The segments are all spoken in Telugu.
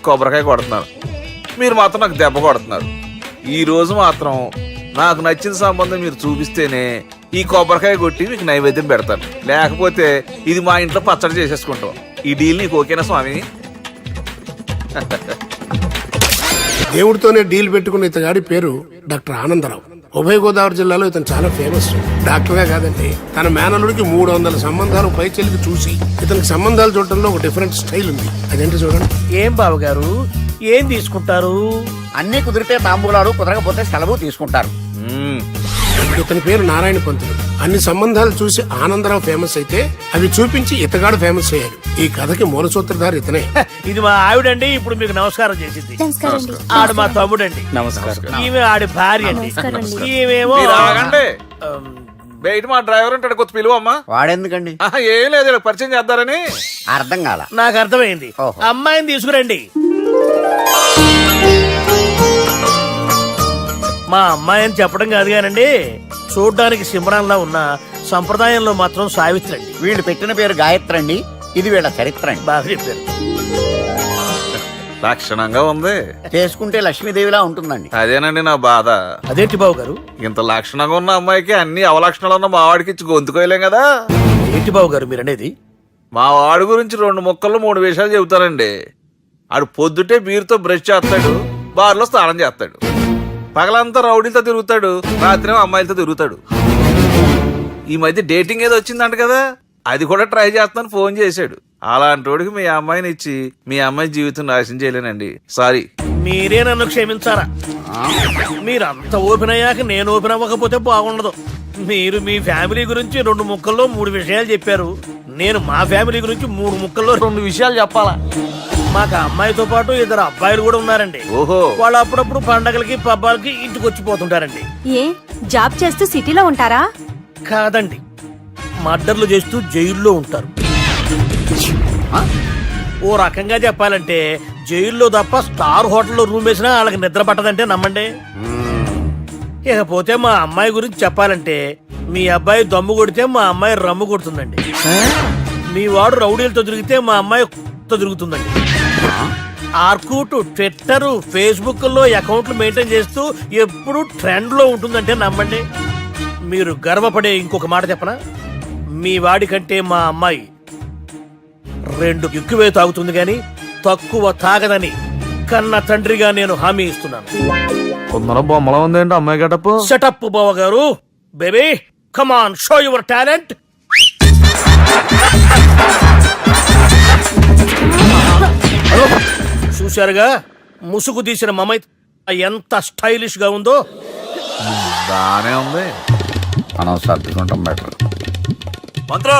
మీకు కొబ్బరికాయ కొడుతున్నాను, మీరు మాత్రం నాకు దెబ్బ కొడుతున్నారు. ఈ రోజు మాత్రం నాకు నచ్చిన సంబంధం మీరు చూపిస్తేనే ఈ కొబ్బరికాయ కొట్టి మీకు నైవేద్యం పెడతాను, లేకపోతే ఇది మా ఇంట్లో పచ్చడి చేసేసుకుంటాం. ఈ డీల్ నీకు ఓకేనా స్వామి? దేవుడితోనే డీల్ పెట్టుకున్న ఇతగాడి పేరు డాక్టర్ ఆనందరావు. ఉభయ గోదావరి జిల్లాలో ఇతను చాలా ఫేమస్. డాక్టర్గా కాదండి, తన మేనల్లుడికి 300 సంబంధాలు పై చెల్లికి చూసి ఇతనికి సంబంధాలు చూడటంలో ఒక డిఫరెంట్ స్టైల్ ఉంది. అదేంటి చూడండి. ఏం బాబు గారు, ఏం తీసుకుంటారు? అన్ని కుదిరితే తాంబూలాలు, కుదరకపోతే సెలవు తీసుకుంటారు. ఇతని పేరు నారాయణ పంతులు. అన్ని సంబంధాలు చూసి ఆనందరావు ఫేమస్ అయితే అవి చూపించి ఇతగాడు ఫేమస్ అయ్యాడు. ఈ కథకి మూల సూత్రధారి ఇతనే. ఇది మా ఆవిడండి, ఇప్పుడు మీకు నమస్కారం చేసింది. ఆడు మా తమ్ముడండి. నమస్కారం. ఈమె ఆడి భార్య అండి. ఈమెమో మీరు ఆగండి. బయట మా డ్రైవర్ ఉంటాడు, కొత్త పిలువమ్మా. వాడెందుకండి? ఏం లేదు, పరిచయం చేద్దారని. అర్థం కాల. నాకు అర్థమైంది. ఓహో. అమ్మాయిని తీసుకురండి. మా అమ్మాయి అని చెప్పడం కాదు కానండి, చూడ్డానికి సింహరాన్లా ఉన్న సంప్రదాయంలో మాత్రం సావిత్రి అండి. వీళ్ళు పెట్టిన పేరు గాయత్రి అండి. ఇది వీళ్ళ చరిత్ర అండి. బాగా చెప్పారు. లక్షణంగా ఉంది. చేసుకుంటే లక్ష్మీదేవిలా ఉంటుందండి. అదేనండి నా బాధ. అదేంటి బాబు గారు? ఇంత లక్షణంగా ఉన్న అమ్మాయికి అన్ని అవలక్షణాలు ఉన్న మా వాడికి ఇచ్చి గొంతుకోయలేం కదా. ఏంటి బాబు గారు మీరు అనేది? మా వాడి గురించి 2 ముక్కల్లో 3 విషయాలు చెబుతానండి. ఆడు పొద్దుటే బీరుతో బ్రష్ చేస్తాడు, బార్లో స్నానం చేస్తాడు, పగలంతా రౌడీలతో తిరుగుతాడు, రాత్రి అమ్మాయిలతో తిరుగుతాడు. ఈ మధ్య డేటింగ్ ఏదో వచ్చిందంట కదా, అది కూడా ట్రై చేస్తాను ఫోన్ చేశాడు. అలాంటి వాడికి మీ అమ్మాయిని ఇచ్చి మీ అమ్మాయి జీవితం నాశనం చేయలేనండి. సారీ. మీరే నన్ను క్షమించారా? మీరంత ఓపెన్ అయ్యాక నేను ఓపెన్ అవ్వకపోతే బాగుండదు. మీరు మీ ఫ్యామిలీ గురించి 2 ముక్కల్లో 3 విషయాలు చెప్పారు. నేను మా ఫ్యామిలీ గురించి 3 ముక్కల్లో 2 విషయాలు చెప్పాలా? మాకు అమ్మాయితో పాటు 2 అబ్బాయిలు కూడా ఉన్నారండి. ఓహో. వాళ్ళు అప్పుడప్పుడు పండగలకి పబ్బాలకి ఇంటికి వచ్చిపోతుంటారండి. ఏ జాబ్ చేస్తూ సిటీలో ఉంటారా? కాదండి, మర్డర్లు చేస్తూ జైల్లో ఉంటారు. ఓ రకంగా చెప్పాలంటే జైల్లో తప్ప స్టార్ హోటల్లో రూమ్ వేసినా వాళ్ళకి నిద్ర పట్టదంటే నమ్మండి. ఇకపోతే మా అమ్మాయి గురించి చెప్పాలంటే మీ అబ్బాయి దమ్ము కొడితే మా అమ్మాయి రమ్ము కొడుతుందండి. మీ వాడు రౌడీలతో తిరిగితే మా అమ్మాయి తో తిరుగుతుందండి. ఆర్కూట్, ట్విట్టర్, ఫేస్బుక్ లో అకౌంట్లు మెయింటైన్ చేస్తూ ఎప్పుడు ట్రెండ్ లో ఉంటుందంటే నమ్మండి. మీరు గర్వపడే ఇంకొక మాట చెప్పనా? మీ వాడి కంటే మా అమ్మాయి 2 ఎక్కువే తాగుతుంది గాని తక్కువ తాగదని కన్న తండ్రిగా నేను హామీ ఇస్తున్నాను. కొందరు బొమ్మలా ఉందేంటి అమ్మాయి గడప? సెటప్ బావ గారు. Baby come on, show your talent. చూశారుగా ముసుగు తీసిన మమై ఎంత స్టైలిష్ గా ఉందో. బానే ఉంది. మనం సర్దుకుంటాం బెటర్. మంత్రో,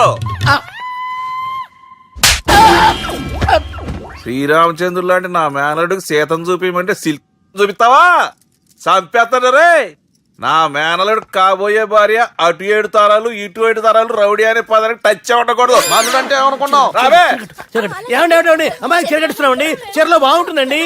శ్రీరామచంద్రుడు లాంటి నా మేనలుడికి సీతను చూపించమంటే సిల్క్ చూపిస్తావా? చంపేస్తాడు రే. నా మేనలుడు కాబోయే భార్య అటు 7 తరాలు ఇటు 7 తరాలు రౌడీ అనే పదానికి టచ్ ఉండకూడదు. మనుడు అంటే ఏమనుకున్నావు? రావే. ఏమండి అమ్మాయి చెరగట్టుస్తున్నామండి, చీరలో బాగుంటుందండి.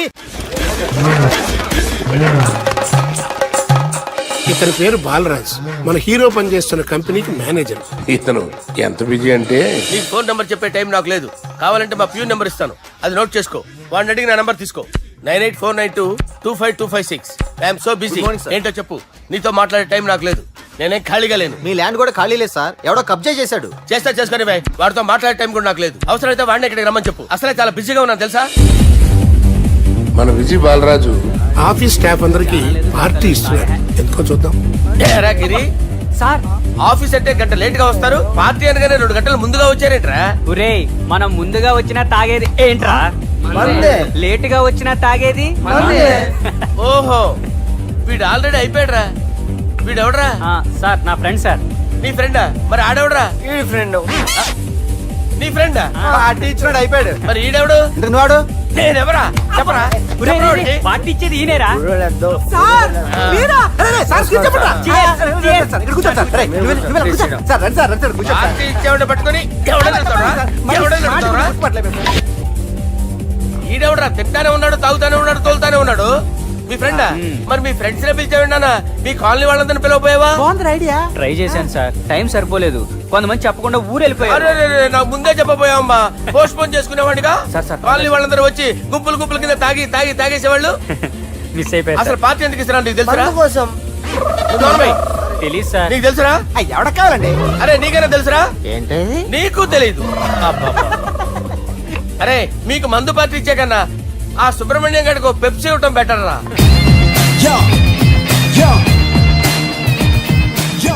ఇతని పేరు బాలరాజ్. మన హీరో పనిచేస్తున్న కంపెనీకి మేనేజర్. ఇతను ఎంత బిజీ అంటే నీ ఫోన్ నంబర్ చెప్పే టైం నాకు లేదు. కావాలంటే మా ప్యూన్ నెంబర్ ఇస్తాను, అది నోట్ చేసుకో. వాడిని అడిగి నా నంబర్ తీసుకో. 9849225256. I'm so busy. ఏంటో చెప్పు. నీతో మాట్లాడే టైం నాకు లేదు, నేనేం ఖాళీగా లేను. మీ ల్యాండ్ కూడా ఖాళీ లేదు సార్, ఎవడో కబ్జా చేశాడు. చేస్తా చేసుకుని బాయ్, వాడితో మాట్లాడే టైం కూడా నాకు లేదు. అవసరమైతే వాడిని ఇక్కడికి రమ్మని చెప్పు. అసలే చాలా బిజీగా ఉన్నాను తెలుసా. మన విజయ్ బాలరాజు ఆఫీస్ స్టాఫ్ అందరికి పార్టీ ఇస్తున్నారు. ఎందుకో చూద్దాం. ఏరా గిరి సార్ ఆఫీస్ అంటే గంట లేట్ గా వస్తారు, పార్టీ అనగానే 2 గంటలు ముందుగా వచ్చారేంట్రా? ఒరే, మనం ముందుగా వచ్చినా తాగేది ఏంట్రా? లేట్ గా వచ్చినా తాగేది. ఓహో, వీడు ఆల్రెడీ అయిపోయాడురా. వీడెవడరా? సార్ నా ఫ్రెండ్ సార్. నీ ఫ్రెండా? మరి ఆడెవడరా? ఈ ఫ్రెండ్. నీ ఫ్రెండా? పార్టీ ఇచ్చినాడు అయిపోయాడు. మరి ఈడెవడు? వాడు నేనెవరా చెప్పరా? పార్టీ ఇచ్చేది ఈనేరా? పార్టీ ఇచ్చేవాడు పట్టుకొని ఈడెవడరా? తింటానే ఉన్నాడు, తాగుతానే ఉన్నాడు, తోలుతానే ఉన్నాడు. మీ ఫ్రెండా మరి మీ ఫ్రెండ్స్ నే పిలిచావండి నాన్న మీ కాలనీ వాళ్ళందరినీ పిలవపోయావా ట్రై చేశాను సార్ టైం సరిపోలేదు కొంతమంది చెప్పకుండా ఊరు వెళ్ళిపోయారు అరే అరే, అరే, నాకు ముందే చెప్పపోయావమ్మా పోస్ట్ పోన్ చేసుకునేవాడిగా సార్. కాలనీ వాళ్ళందరూ వచ్చి గుంపులు గుంపుల కింద తాగేసేవాళ్ళు మిస్ అయిపోయారు అసలు పార్టీ ఎందుకు ఇస్తున్నా నీకు తెలుసురా కోసం నువ్వు నోర్మై. తెలియదు సార్ నీకు తెలుసురా ఎవడ కావాలండి అరే నీకైనా తెలుసురా ఏంటి నీకు తెలీదు అరే మీకు మందు పార్టీ ఇచ్చే కన్నా ఆ సుబ్రహ్మణ్యం గడికి పెప్సీ ఇవ్వటం బెటర్ రా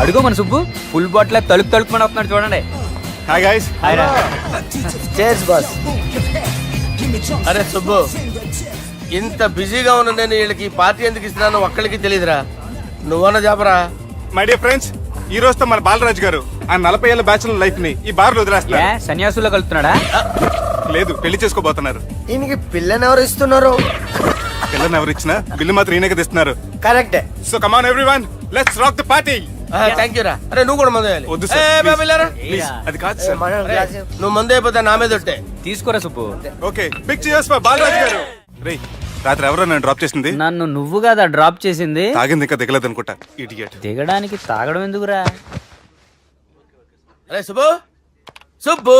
అడుగో మన సుబ్బు ఫుల్ బాటిల్ తలుపుమని వస్తున్నాడు చూడండి హాయ్ గైస్ హాయ్ రా. చేర్స్ బాస్ అరే సుబ్బు ఇంత బిజీగా ఉన్న నేను వీళ్ళకి ఈ పార్టీ ఎందుకు ఇస్తున్నాను ఒక్కడికి తెలియదురా నువ్వన్న చెప్పరా మై డియర్ ఫ్రెండ్స్ ఈ రోజుతో మన బాలరాజు గారు ఆ 40 ఏళ్ల బ్యాచులర్ లైఫ్ ని ఈ బార్ లో ఏ వదిలేస్తున్నారు. సన్యాసుల్లో కలుపుతున్నాడా లేదు పెళ్లి చేసుకోబోతున్నారు. ఈయనకి పిల్లని ఎవరు ఇస్తున్నారు పిల్లని ఎవరు ఇచ్చినా బిల్లు మాత్రం ఈయనకి తెస్తున్నారు. కరెక్టే so come on everyone let's rock the party. Thank you రా అరే నువ్వు కూడా మందు వేయాలి. వద్దు ఏ, సార్ బాబు, వెళ్ళారా? ప్లీజ్ అది కాదు సార్. నువ్వు మందు అయిపోతే నా మీద ఒట్టే తీసుకోరా Subbu okay big cheers for Balaraju garu. రేయ్ రాత్రి ఎవరో నన్ను డ్రాప్ చేసింది. నన్ను నువ్వు కదా డ్రాప్ చేసింది తాగింది ఇంకా దిగలేదు అనుకుంటా ఇడియట్. దిగడానికి తాగడం ఎందుకురా అరే సుబ్బు సుబ్బు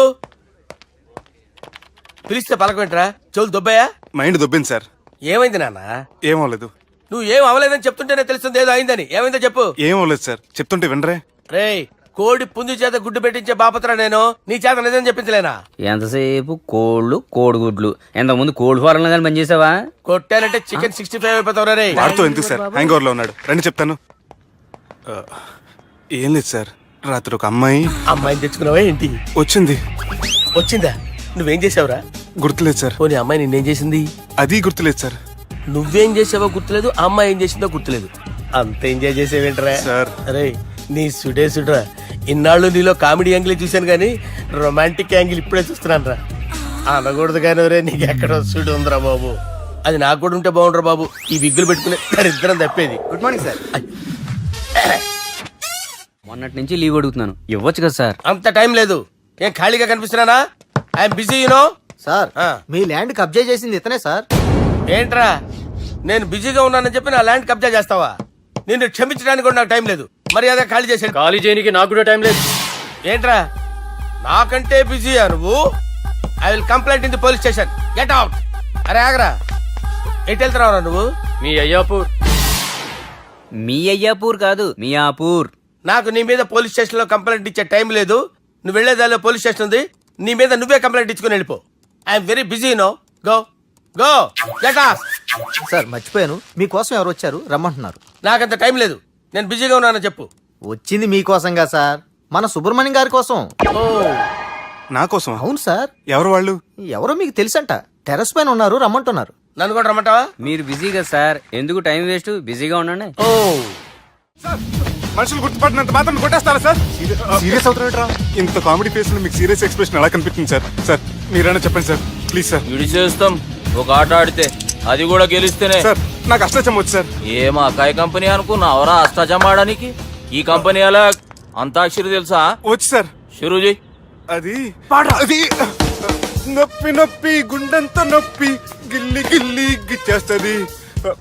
పిలిస్తే పలకమేంట్రా చెవులు దొబ్బాయా మైండ్ దొబ్బింది సార్. ఏమైంది నాన్న ఏం అవ్వలేదు. నువ్వు ఏం అవ్వలేదని చెప్తుంటేనే తెలుస్తుంది ఏదో అయిందని ఏమైందో చెప్పు ఏం అవ్వలేదు సార్ చెప్తుంటే వినరే. రేయ్ కోడి పుంజు చేత గుడ్డు పెట్టించే బాపత్రా నేను నీ చేత నిజం చెప్పించలేనా ఎంతసేపు కోళ్ళు కోడిగుడ్లు ఎంతకుముందు కోడి ఫారంలో కానీ పనిచేసావా కొట్టానంటే చికెన్ 65 అయిపోతావు రే వాడుతూ ఎందుకు సార్ హ్యాంగ్ ఓవర్ లో ఉన్నాడు రండి చెప్తాను. ఏం లేదు సార్ రాత్రి ఒక అమ్మాయి అమ్మాయిని తెచ్చుకున్నావా ఏంటి వచ్చింది. వచ్చిందా నువ్వేం చేసావురా గుర్తులేదు సార్. పోనీ అమ్మాయి నిన్నేం చేసింది అది గుర్తులేదు సార్. నువ్వేం చేసావో గుర్తులేదు ఆ అమ్మాయి ఏం చేసిందో గుర్తులేదు అంత ఎంజాయ్ చేసేవేంట్రా సార్. అరే నీ సుడే సుడ్రా ఇన్నాళ్ళు నీలో కామెడీ యాంగిల్ చూశాను కానీ రొమాంటిక్ యాంగిల్ ఇప్పుడే చూస్తున్నాను రా అనకూడదు కానీ రే నీకు ఎక్కడ సుడు ఉందిరా బాబు అది నాకు కూడా ఉంటే బాగుండ్రా బాబు ఈ విగ్గులు పెట్టుకునే దరిద్రం తప్పేది గుడ్ మార్నింగ్ సార్ మొన్నటి నుంచి లీవ్ అడుగుతున్నాను ఇవ్వచ్చు కదా సార్ అంత టైం లేదు ఏం ఖాళీగా కనిపిస్తున్నానా ఐఎమ్ బిజీ యూనో సార్ మీ ల్యాండ్ కబ్జా చేసింది ఇతనే సార్ ఏంట్రా నేను బిజీగా ఉన్నానని చెప్పి నా ల్యాండ్ కబ్జా చేస్తావా నిన్ను క్షమించడానికి కూడా నాకు టైం లేదు మరి అదే ఖాళీ చేసాడు ఖాళీ చేయడానికి నాకు కూడా టైం లేదు ఏంట్రా నాకంటే బిజీయా నువ్వు I will complaint in the police station get out అరే ఆగరా ఎటు వెళ్తున్నావురా నువ్వు మీ అయ్యాపూర్ మీ అయ్యాపూర్ కాదు మియాపూర్ నాకు నీ మీద పోలీస్ స్టేషన్ లో కంప్లైంట్ ఇచ్చే టైం లేదు నువ్వు వెళ్లేదాలో పోలీస్ స్టేషన్ ఉంది నీ మీద నువ్వే కంప్లైంట్ ఇచ్చుకుని వెళ్ళిపో I'm very busy no go go get out sir మర్చిపోయాను మీకోసం ఎవరు వచ్చారు రమ్మంటున్నారు నాకంత టైం లేదు నేను బిజీగా ఉన్నానని చెప్పు వచ్చింది మీకోసంగా సార్ మన సుబ్రహ్మణ్యం గారి కోసం ఓ నా కోసం అవును సార్ ఎవరు వాళ్ళు? ఎవరో మీకు తెలుసంట టెర్రస్ పైన ఉన్నారు రమ్మంటున్నారు నన్ను కూడా రమ్మంటావా మీరు బిజీగా సార్ ఎందుకు టైం వేస్ట్ బిజీగా ఉండండి ఓ సార్ మనుషులు గుర్తుపడినంత మాత్రం కొట్టేస్తారా సార్? సీరియస్ అవుతారా? ఇంత కామెడీ ఫేస్ లో మీకు సీరియస్ ఎక్స్ప్రెషన్ ఎలా కనిపిస్తుంది సార్? సార్ మీరైనా చెప్పండి సార్ ప్లీజ్ సార్. విడిచేస్తాం ఒక ఆట ఆడితే అది కూడా గెలిస్తేనే. సార్ నాకు అష్టచమ్మ వచ్చు సార్. ఏం అకాయ కంపెనీ అనుకున్నావరా అష్టాచం ఆడడానికి? ఈ కంపెనీ అలా అంతాక్షరి తెలుసా? వచ్చు సార్. షురూజీ అది అది నొప్పి నొప్పి గుండెంత నొప్పి గిల్లి గిల్లి గిచ్చేస్తది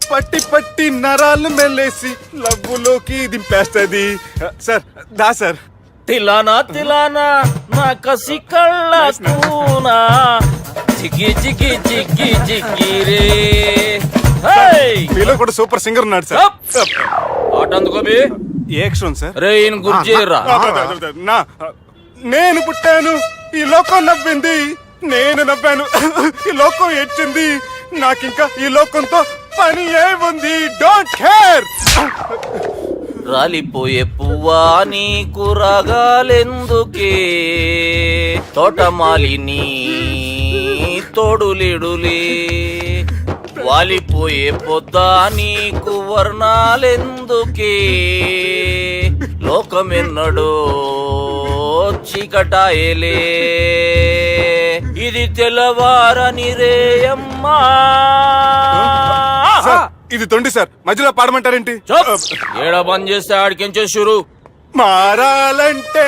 పట్టి పట్టి నరాలు మెల్లేసి లవ్వులోకి దింపేస్తది. సార్ దా సార్. తిలానా తిలానా నా కసి కళ్ళ కూనా జిగి జిగి జిగి జిగి రే మీలో కూడా సూపర్ సింగర్ ఉన్నాడు సార్. ఆట అందుకోబి ఏ అక్షరం సార్? రే ఈయన గుర్తు చేయరా. నా నేను పుట్టాను ఈ లోకం నవ్వింది నేను నవ్వాను ఈ లోకం ఏడ్చింది నాకింకా ఈ లోకంతో పని ఏముంది డోంట్ కేర్. రాలిపోయే పువ్వా నీకు రాగాలెందుకే తోటమాలిని తోడులిడులే వాలిపోయే పొద్దా నీకు వర్ణాలెందుకే లోకమెన్నడో చీకటాయలే ఇది తెల్లవారని రేయమ్మా. సార్, ఇది తొండి సార్ మధ్యలో పాడమంటారేంటి? ఏడా బంద్ చేస్తే ఆడికించే షురు. మారాలంటే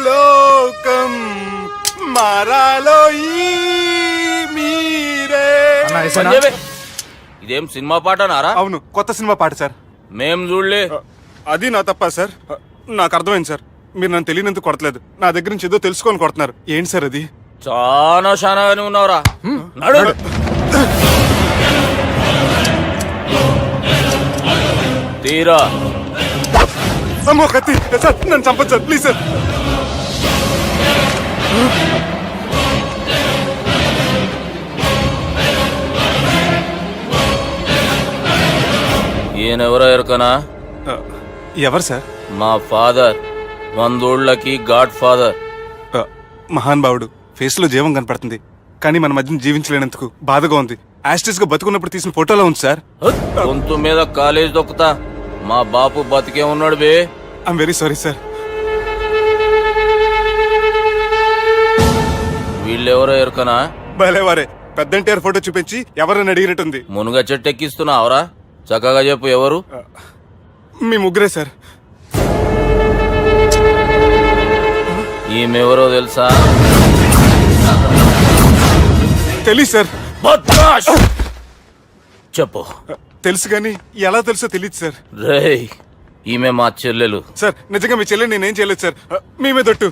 లోకం మారాలో ఈ మీరే. ఇదేం సినిమా పాటనారా? అవును, కొత్త సినిమా పాట సార్. మేం చూడలే. అది నా తప్ప సార్. నాకు అర్థమైంది సార్. మీరు నన్ను తెలియనందుకు కొడతలేదు, నా దగ్గర నుంచి ఏదో తెలుసుకొని కొడుతున్నారు. ఏంటి సార్ అది? చాలా శానాగానే ఉన్నావురా. నడు. తీరా. అమ్మో కత్తి సార్, నన్ను చంపదు సార్, ప్లీజ్ సార్. ఈయనెవరో ఎరకనా? ఎవరు సార్? మా ఫాదర్, 100 గాడ్ ఫాదర్. మహాన్ భావుడు. ఫేస్ లో జీవం కనపడుతుంది, కానీ మన మధ్యన జీవించలేనందుకు బాధగా ఉంది. యాస్టిస్ గా బతుకున్నప్పుడు తీసిన ఫోటోలో ఉంది సార్. గొంతు మీద కాలేజ్ దొక్కుతా. మా బాపు బతికే ఉన్నాడు బే. I'm very sorry sir. వీళ్ళెవరో ఎరకనా? భలేవారే, పెద్ద ఎన్టీఆర్ ఫోటో చూపించి ఎవరైనా అడిగినట్టుంది. మునుగ చెట్టు ఎక్కిస్తున్నావురా? చక్కగా చెప్పు, ఎవరు? మీ ముగ్గురే సార్. ఈమెవరో తెలుసా? తెలీదు సార్. బద్మాష్! చెప్పు. తెలుసు కానీ ఎలా తెలుసో తెలియదు సార్. రేయ్, ఈమె మా చెల్లెలు. సార్ నిజంగా మీ చెల్లెని నేనేం చేయలేదు సార్. మీ మీద ఒట్టు.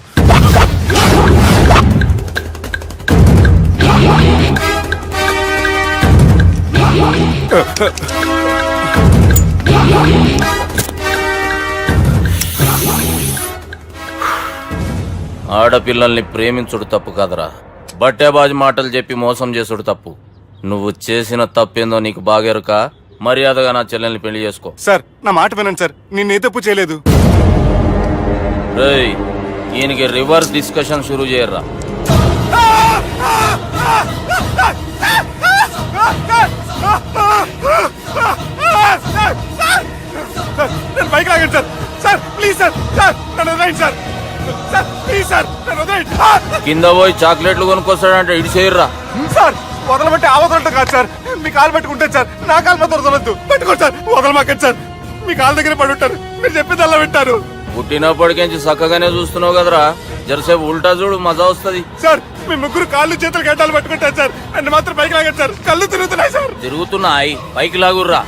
ఆడపిల్లల్ని ప్రేమించుడు తప్పు కాదురా, బట్టేబాజు మాటలు చెప్పి మోసం చేసుడు తప్పు. నువ్వు చేసిన తప్పేందో నీకు బాగెరుక. మర్యాదగా నా చెల్లెల్ని పెళ్లి చేసుకో. సార్ నా మాట వినండి సార్, నేనే తప్పు చేయలేదు. రేయ్, ఈయనకి రివర్స్ డిస్కషన్ షురూ చేయర్రా. నేను బైక్ లాగండి sir. Sir please sir. Sir నన్ను వదిలేయండి సార్. సార్ ప్లీజ్ సార్, నన్ను వదిలేయండి. కింద పోయి చాక్లెట్లు కొనుక్కొస్తాడంటే ఇటు చేయర్రా. సార్ వదలమంటే ఆ వదలటం కాదు సార్. మీ కాలు పట్టుకుంటాను సార్, నా కాలు మాత్రం వదలొద్దు. పట్టుకోండి సార్, వదలమాకండి సార్. మీ కాలు దగ్గర పడి ఉంటారు, మీరు చెప్పింది అలా వింటారు. పుట్టినప్పటికేంచి చక్కగానే చూస్తున్నావు కదరా, జరసేపు ఉల్టా చూడు, మజా వస్తుంది. సార్ మీ ముగ్గురు కాళ్ళు చేతులు గడ్డాలు పట్టుకుంటారు సార్, నన్ను మాత్రం పైకి లాగండి సార్. కళ్ళు తిరుగుతున్నాయి సార్. తిరుగుతున్నాయి, పైకి లాగుర్రా.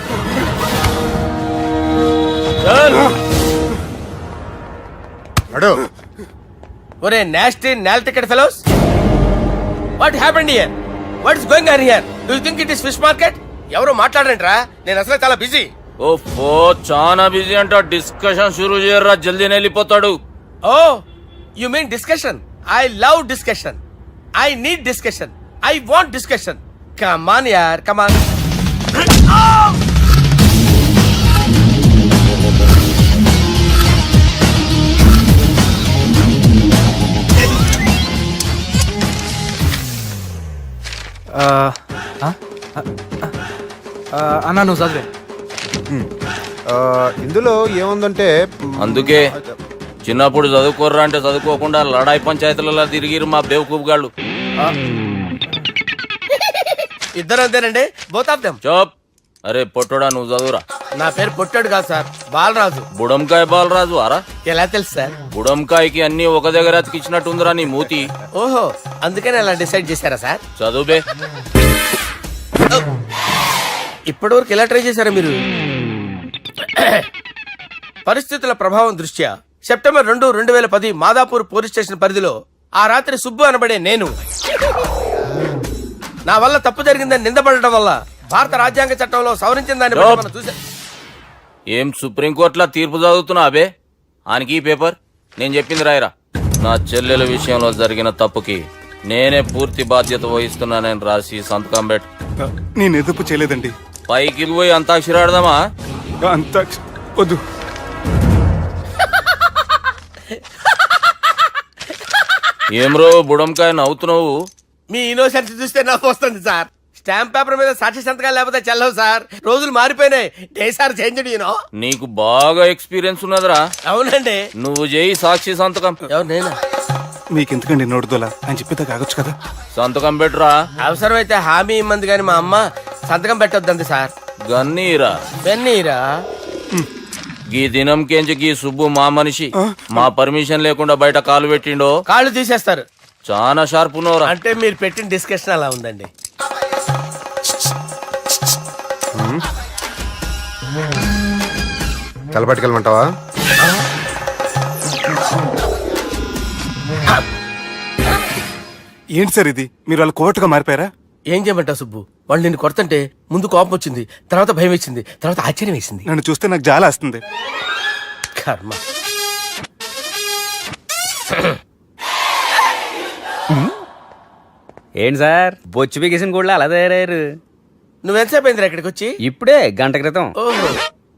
ఒరే నాస్టీ నాల్టికెట్ fellows, what happened here? What is going on here? Do you think it is fish market? ఎవరో మాట్లాడండిరా, నేను అసలే చాలా బిజీ. ఓఫో, చాలా బిజీ అంట. డిస్కషన్ షురూ చేయర్రా, జల్దీనే వెళ్ళిపోతాడు. Oh you mean discussion? I love discussion. I need discussion. I want discussion. Come on యార్, కమ్ ఆన్. అన్నా నువ్వు చదివే. ఇందులో ఏముందంటే అందుకే చిన్నప్పుడు చదువుకోర్రా అంటే చదువుకోకుండా లడాయి పంచాయతీలలో తిరిగిరు మా బేవకూపు గాళ్ళు. ఇద్దరు అంతేనండి, బోత్ ఆఫ్ దెమ్. చోప్. అరే పొట్టోడా, నువ్వు చదువురా. నా పేరు పొట్టాడు కాదు సార్, బాలరాజు. బుడంకాయ బాలరాజు అరా? ఎలా తెలుసు సార్? బుడంకాయకి అన్ని ఒక దగ్గర అతికిచ్చినట్టుందిరా నీ మూతి. ఓహో, అందుకని అలా డిసైడ్ చేశారా సార్? చదువుబే. ఇప్పటి వరకు ఎలా ట్రై చేశారా మీరు? పరిస్థితుల ప్రభావం దృష్ట్యా సెప్టెంబర్ 2, 2010 మాదాపూర్ పోలీస్ స్టేషన్ పరిధిలో ఆ రాత్రి సుబ్బు అనబడే నేను నా వల్ల తప్పు జరిగిందని నిందపడటం వల్ల భారత రాజ్యాంగ చట్టంలో సవరించిన దాన్ని బట్టి మనం చూసా. ఏం సుప్రీంకోర్టులో తీర్పు చదువుతున్నా అబే? ఆనికి ఈ పేపర్ నేను చెప్పింది రాయరా. నా చెల్లెల విషయంలో జరిగిన తప్పుకి నేనే పూర్తి బాధ్యత వహిస్తున్నానని రాసి సంతకం పెట్టు. నేను ఎదుపు చేయలేదండి. పైకి పోయి అంతాక్షరి ఆడదామా? అంత వద్దు. ఏమ్రో బుడంకాయ నవ్వుతున్నావు? మీ ఇన్నోసెన్స్ చూస్తే నాకు వస్తుంది సార్. స్టాంప్ పేపర్ మీద సాక్షి సంతకాలు లేకపోతే చెల్లవు సార్. రోజులు మారిపోయినాయి. Day sir change you know. నీకు బాగా ఎక్స్పీరియన్స్ ఉన్నదిరా. అవునండి. నువ్వు చేయి సాక్షి సంతకం. ఎవరు నేనా? మీకు ఎందుకండి నోడుదోలా అని చెప్పేదా కాగొచ్చు కదా. సంతకం పెట్టురా. అవసరమైతే హామీ ఇమ్మంది కానీ మా అమ్మ సంతకం పెట్టొద్దండి సార్. గన్నీరా బెన్నీరా. గీ దినంకేంచి గీ సుబ్బు మా మనిషి. మా పర్మిషన్ లేకుండా బయట కాలు పెట్టిండో కాళ్ళు తీసేస్తారు. చాలా షార్ప్ ఉన్నవరా. అంటే మీరు పెట్టిన డిస్కషన్ అలా ఉందండి. తలపట్టుకెళ్ళమంటావా? ఏంటి సార్ ఇది, మీరు వాళ్ళు కోర్టుగా మారిపోయారా? ఏం చేయమంటావు సుబ్బు? వాళ్ళు నిన్ను కొడుతుంటే ముందు కోపం వచ్చింది, తర్వాత భయం వేసింది, తర్వాత ఆశ్చర్యం వేసింది. నన్ను చూస్తే నాకు జాలి వస్తుంది. కర్మ. ఏంటి సార్ బొచ్చు బిగేసిన కూడా అలా తయారయ్యారు? నువ్వెంతసేపు అయిందిరా ఇక్కడికి వచ్చి? ఇప్పుడే గంట క్రితం. ఓహో,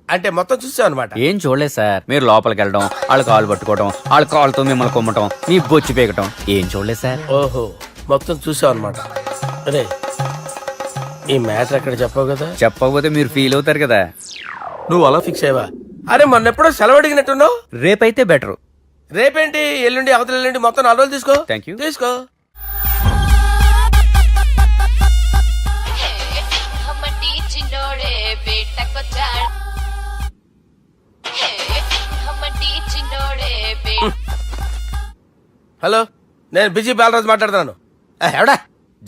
అంటే మొత్తం చూసావు అనమాట. ఏం చూడలేదు సార్. మీరు లోపలికి వెళ్ళడం, వాళ్ళ కాలు పట్టుకోవడం, వాళ్ళ కాలుతో మిమ్మల్ని కొమ్మటం, మీ బొచ్చు పీకటం ఏం చూడలేదు సార్. ఓహో, మొత్తం చూసావు అనమాట. అరే, ఈ మ్యాటర్ ఎక్కడ చెప్పావు కదా? చెప్పకపోతే మీరు ఫీల్ అవుతారు కదా. నువ్వు అలా ఫిక్స్ అయ్యవా? అరే, మొన్నెప్పుడో సెలవు అడిగినట్టున్నావు. రేపైతే బెటర్. రేపేంటి, ఎల్లుండి, అవతల ఎల్లుండి, మొత్తం 4 రోజులు తీసుకో. Thank you. తీసుకో. హలో, నేను బిజీ బాలరాజు మాట్లాడుతున్నాను. ఎవడా?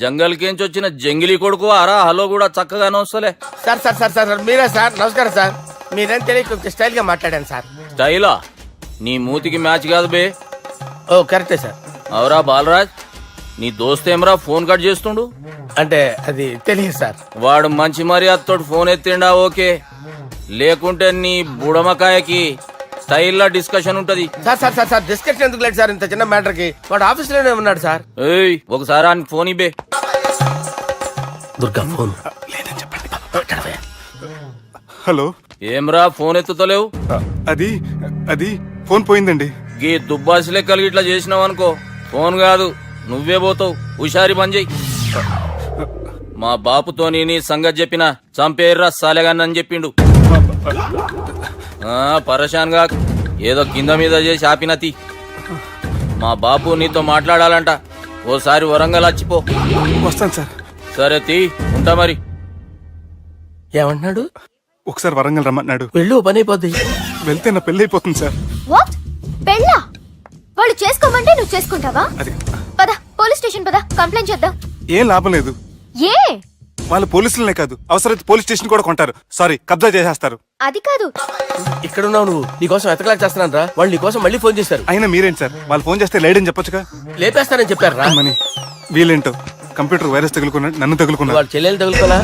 జంగల్ కేంచి వచ్చిన జంగిలీ కొడుకు అరా హలో కూడా చక్కగానే వస్తలే. సార్ సార్ సార్ సార్ మీరే సార్? నమస్కారం సార్. మీరేం తెలియక కొంచెం స్టైల్ గా మాట్లాడాను సార్. స్టైలా? నీ మూతికి మ్యాచ్ కాదు బే. ఓ కరెక్టే సార్. అవరా బాలరాజ్, నీ దోస్తేమరా ఫోన్ కట్ చేస్తుండు? అంటే అది తెలియదు సార్. వాడు మంచి మర్యాదతో ఫోన్ ఎత్తిండా ఓకే, లేకుంటే నీ బుడమకాయకి స్టైల్లా డిస్కషన్ ఉంటది. Sir sir sir sir discussion ఎందుకు లేదు సార్? ఇంత చిన్న మ్యాటర్ కి వాడు ఆఫీస్ లోనే ఉన్నాడు సార్. ఏయ్, ఒకసారి ఆయనకి ఫోన్ ఇబ్బే. దుర్గా ఫోన్. హలో, ఏమ్రా ఫోన్ ఎత్తుతలేవు? అది అది ఫోన్ పోయిందండి. గీ దుబ్బాసి లెక్కలు ఇట్లా చేసినావు అనుకో, ఫోన్ కాదు నువ్వే పోతావు. హుషారి పని చెయ్యి. మా బాపుతోని నీ సంగతి చెప్పిన చంపేర్రా సాలెగాన్ని అని చెప్పిండు. పరేషాన్ గా ఏదో కింద మీద చేసి ఆపినతి. మా బాపు నీతో మాట్లాడాలంట, ఓసారి వరంగల్ వచ్చిపో. వస్తాను సార్. సరే తీ, ఉంటా మరి. ఏమంటున్నాడు? ఒకసారి వరంగల్ రమ్మన్నాడు. వెళ్ళు, పని అయిపోద్ది. వెళ్తే నా పెళ్లి అయిపోతుంది సార్. వాట్? పెళ్ళా? వాళ్ళు చేసుకోమంటే నువ్వు చేసుకుంటావా? అది పద, పోలీస్ స్టేషన్ పద, కంప్లైంట్ చేద్దాం. ఏం లాభం లేదు. ఏ? వాళ్ళు పోలీసులనే కాదు, అవసరమైతే పోలీస్ స్టేషన్ కూడా కొంటారు. సారీ, కబ్జా చేసేస్తారు. అది కాదు. ఇక్కడ ఉన్నావు నువ్వు, నీకోసం ఎతకలేక చేస్తున్నాను రా. వాళ్ళు నీకోసం మళ్ళీ ఫోన్ చేశారు. అయినా మీరేంటి సార్, వాళ్ళు ఫోన్ చేస్తే లేడని చెప్పొచ్చుగా. లేపేస్తానని చెప్పారు రా. మని వీళ్ళేంటో కంప్యూటర్ వైరస్ తగులుకున్నాడు, నన్ను తగులుకున్నాడు. వాళ్ళ చెల్లెలు తగులుకోలా?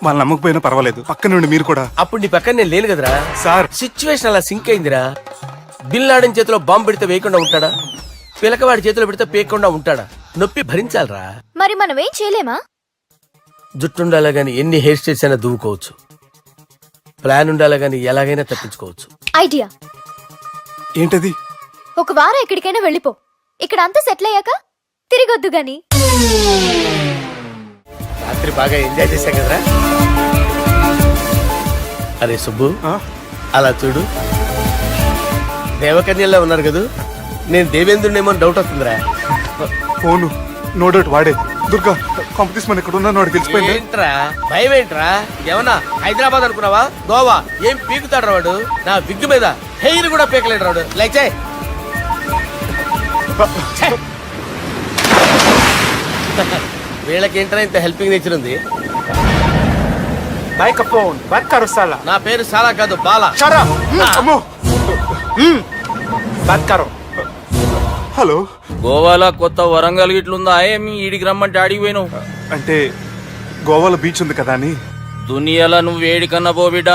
వాళ్ళు నమ్మకపోయినా పర్వాలేదు, పక్క నుండి మీరు కూడా. అప్పుడు నీ పక్కన నేను లేను కదరా సార్. సిచ్యువేషన్ అలా సింక్ అయిందిరా. బిల్ లాడెన్ చేతిలో బాంబు పెడితే వేయకుండా ఉంటాడా? పిలకవాడి చేతిలో పెడితే పేయకుండా ఉంటాడా? నొప్పి భరించాలరా. మరి మనం ఏం చేయలేమా? జుట్టు ఉండాలా గాని ఎన్ని హెయిర్ స్టైల్స్ అయినా దువ్వుకోవచ్చు. ప్లాన్ ఉండాలా గాని ఎలాగైనా తప్పించుకోవచ్చు. ఐడియా ఏంటది? ఒక వారం ఎక్కడికైనా వెళ్ళిపో. ఇక్కడ అంతా సెటిల్ అయ్యాక తిరిగొద్దు గాని. రాత్రి బాగా ఎంజాయ్ చేశా కదరా. అరే సుబ్బు, అలా చూడు, దేవకన్యల్లో ఉన్నారు కదా. నేను దేవేంద్రునేమో డౌట్ వస్తుందిరా. ఫోను నో డౌట్ వాడే. దుర్గా కాంపిటీషన్ మన ఇక్కడ ఉన్నాను, వాడు తెలిసిపోయింది. ఏంట్రా భయం ఏంట్రా? ఏమన్నా హైదరాబాద్ అనుకున్నావా? గోవా? ఏం పీకుతాడు వాడు? నా విగ్గు మీద హెయిర్ కూడా పీకలేడు రాడు. లైక్ చేయి. వీళ్ళకేంట్రా ఇంత హెల్పింగ్ నేచర్ ఉంది? నా పేరు సాలా కాదు, బాలా. హలో, గోవాలో కొత్త వరంగల్ గిట్లుందా? ఏమి ఈడికి రమ్మంటే ఆడికి పోయినావు? అంటే గోవాలో బీచ్ ఉంది కదా అని. దునియాలో నువ్వు వేడికన్నా పో బిడ్డ,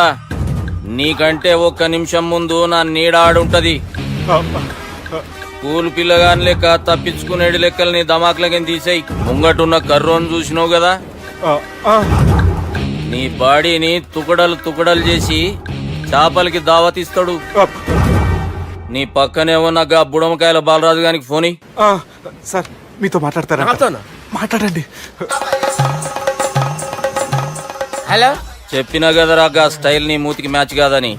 నీకంటే ఒక్క నిమిషం ముందు నా నీడ ఆడుంటది. స్కూల్ పిల్లగాని లెక్క తప్పించుకునేడు లెక్కలు నీ దమాకులకి తీసేయి. ముంగటున్న కర్రోని చూసినావు కదా, నీ బాడీని తుకడలు తుకడలు చేసి చేపలకి దావతిస్తాడు. నీ పక్కనే ఉన్న గా బుడమకాయల బాలరాజు గారికి ఫోని. సార్ మీతో మాట్లాడతారా? మాట్లాడండి. హలో, చెప్పినా కదరా గా స్టైల్ నీ మూతికి మ్యాచ్ కాదని.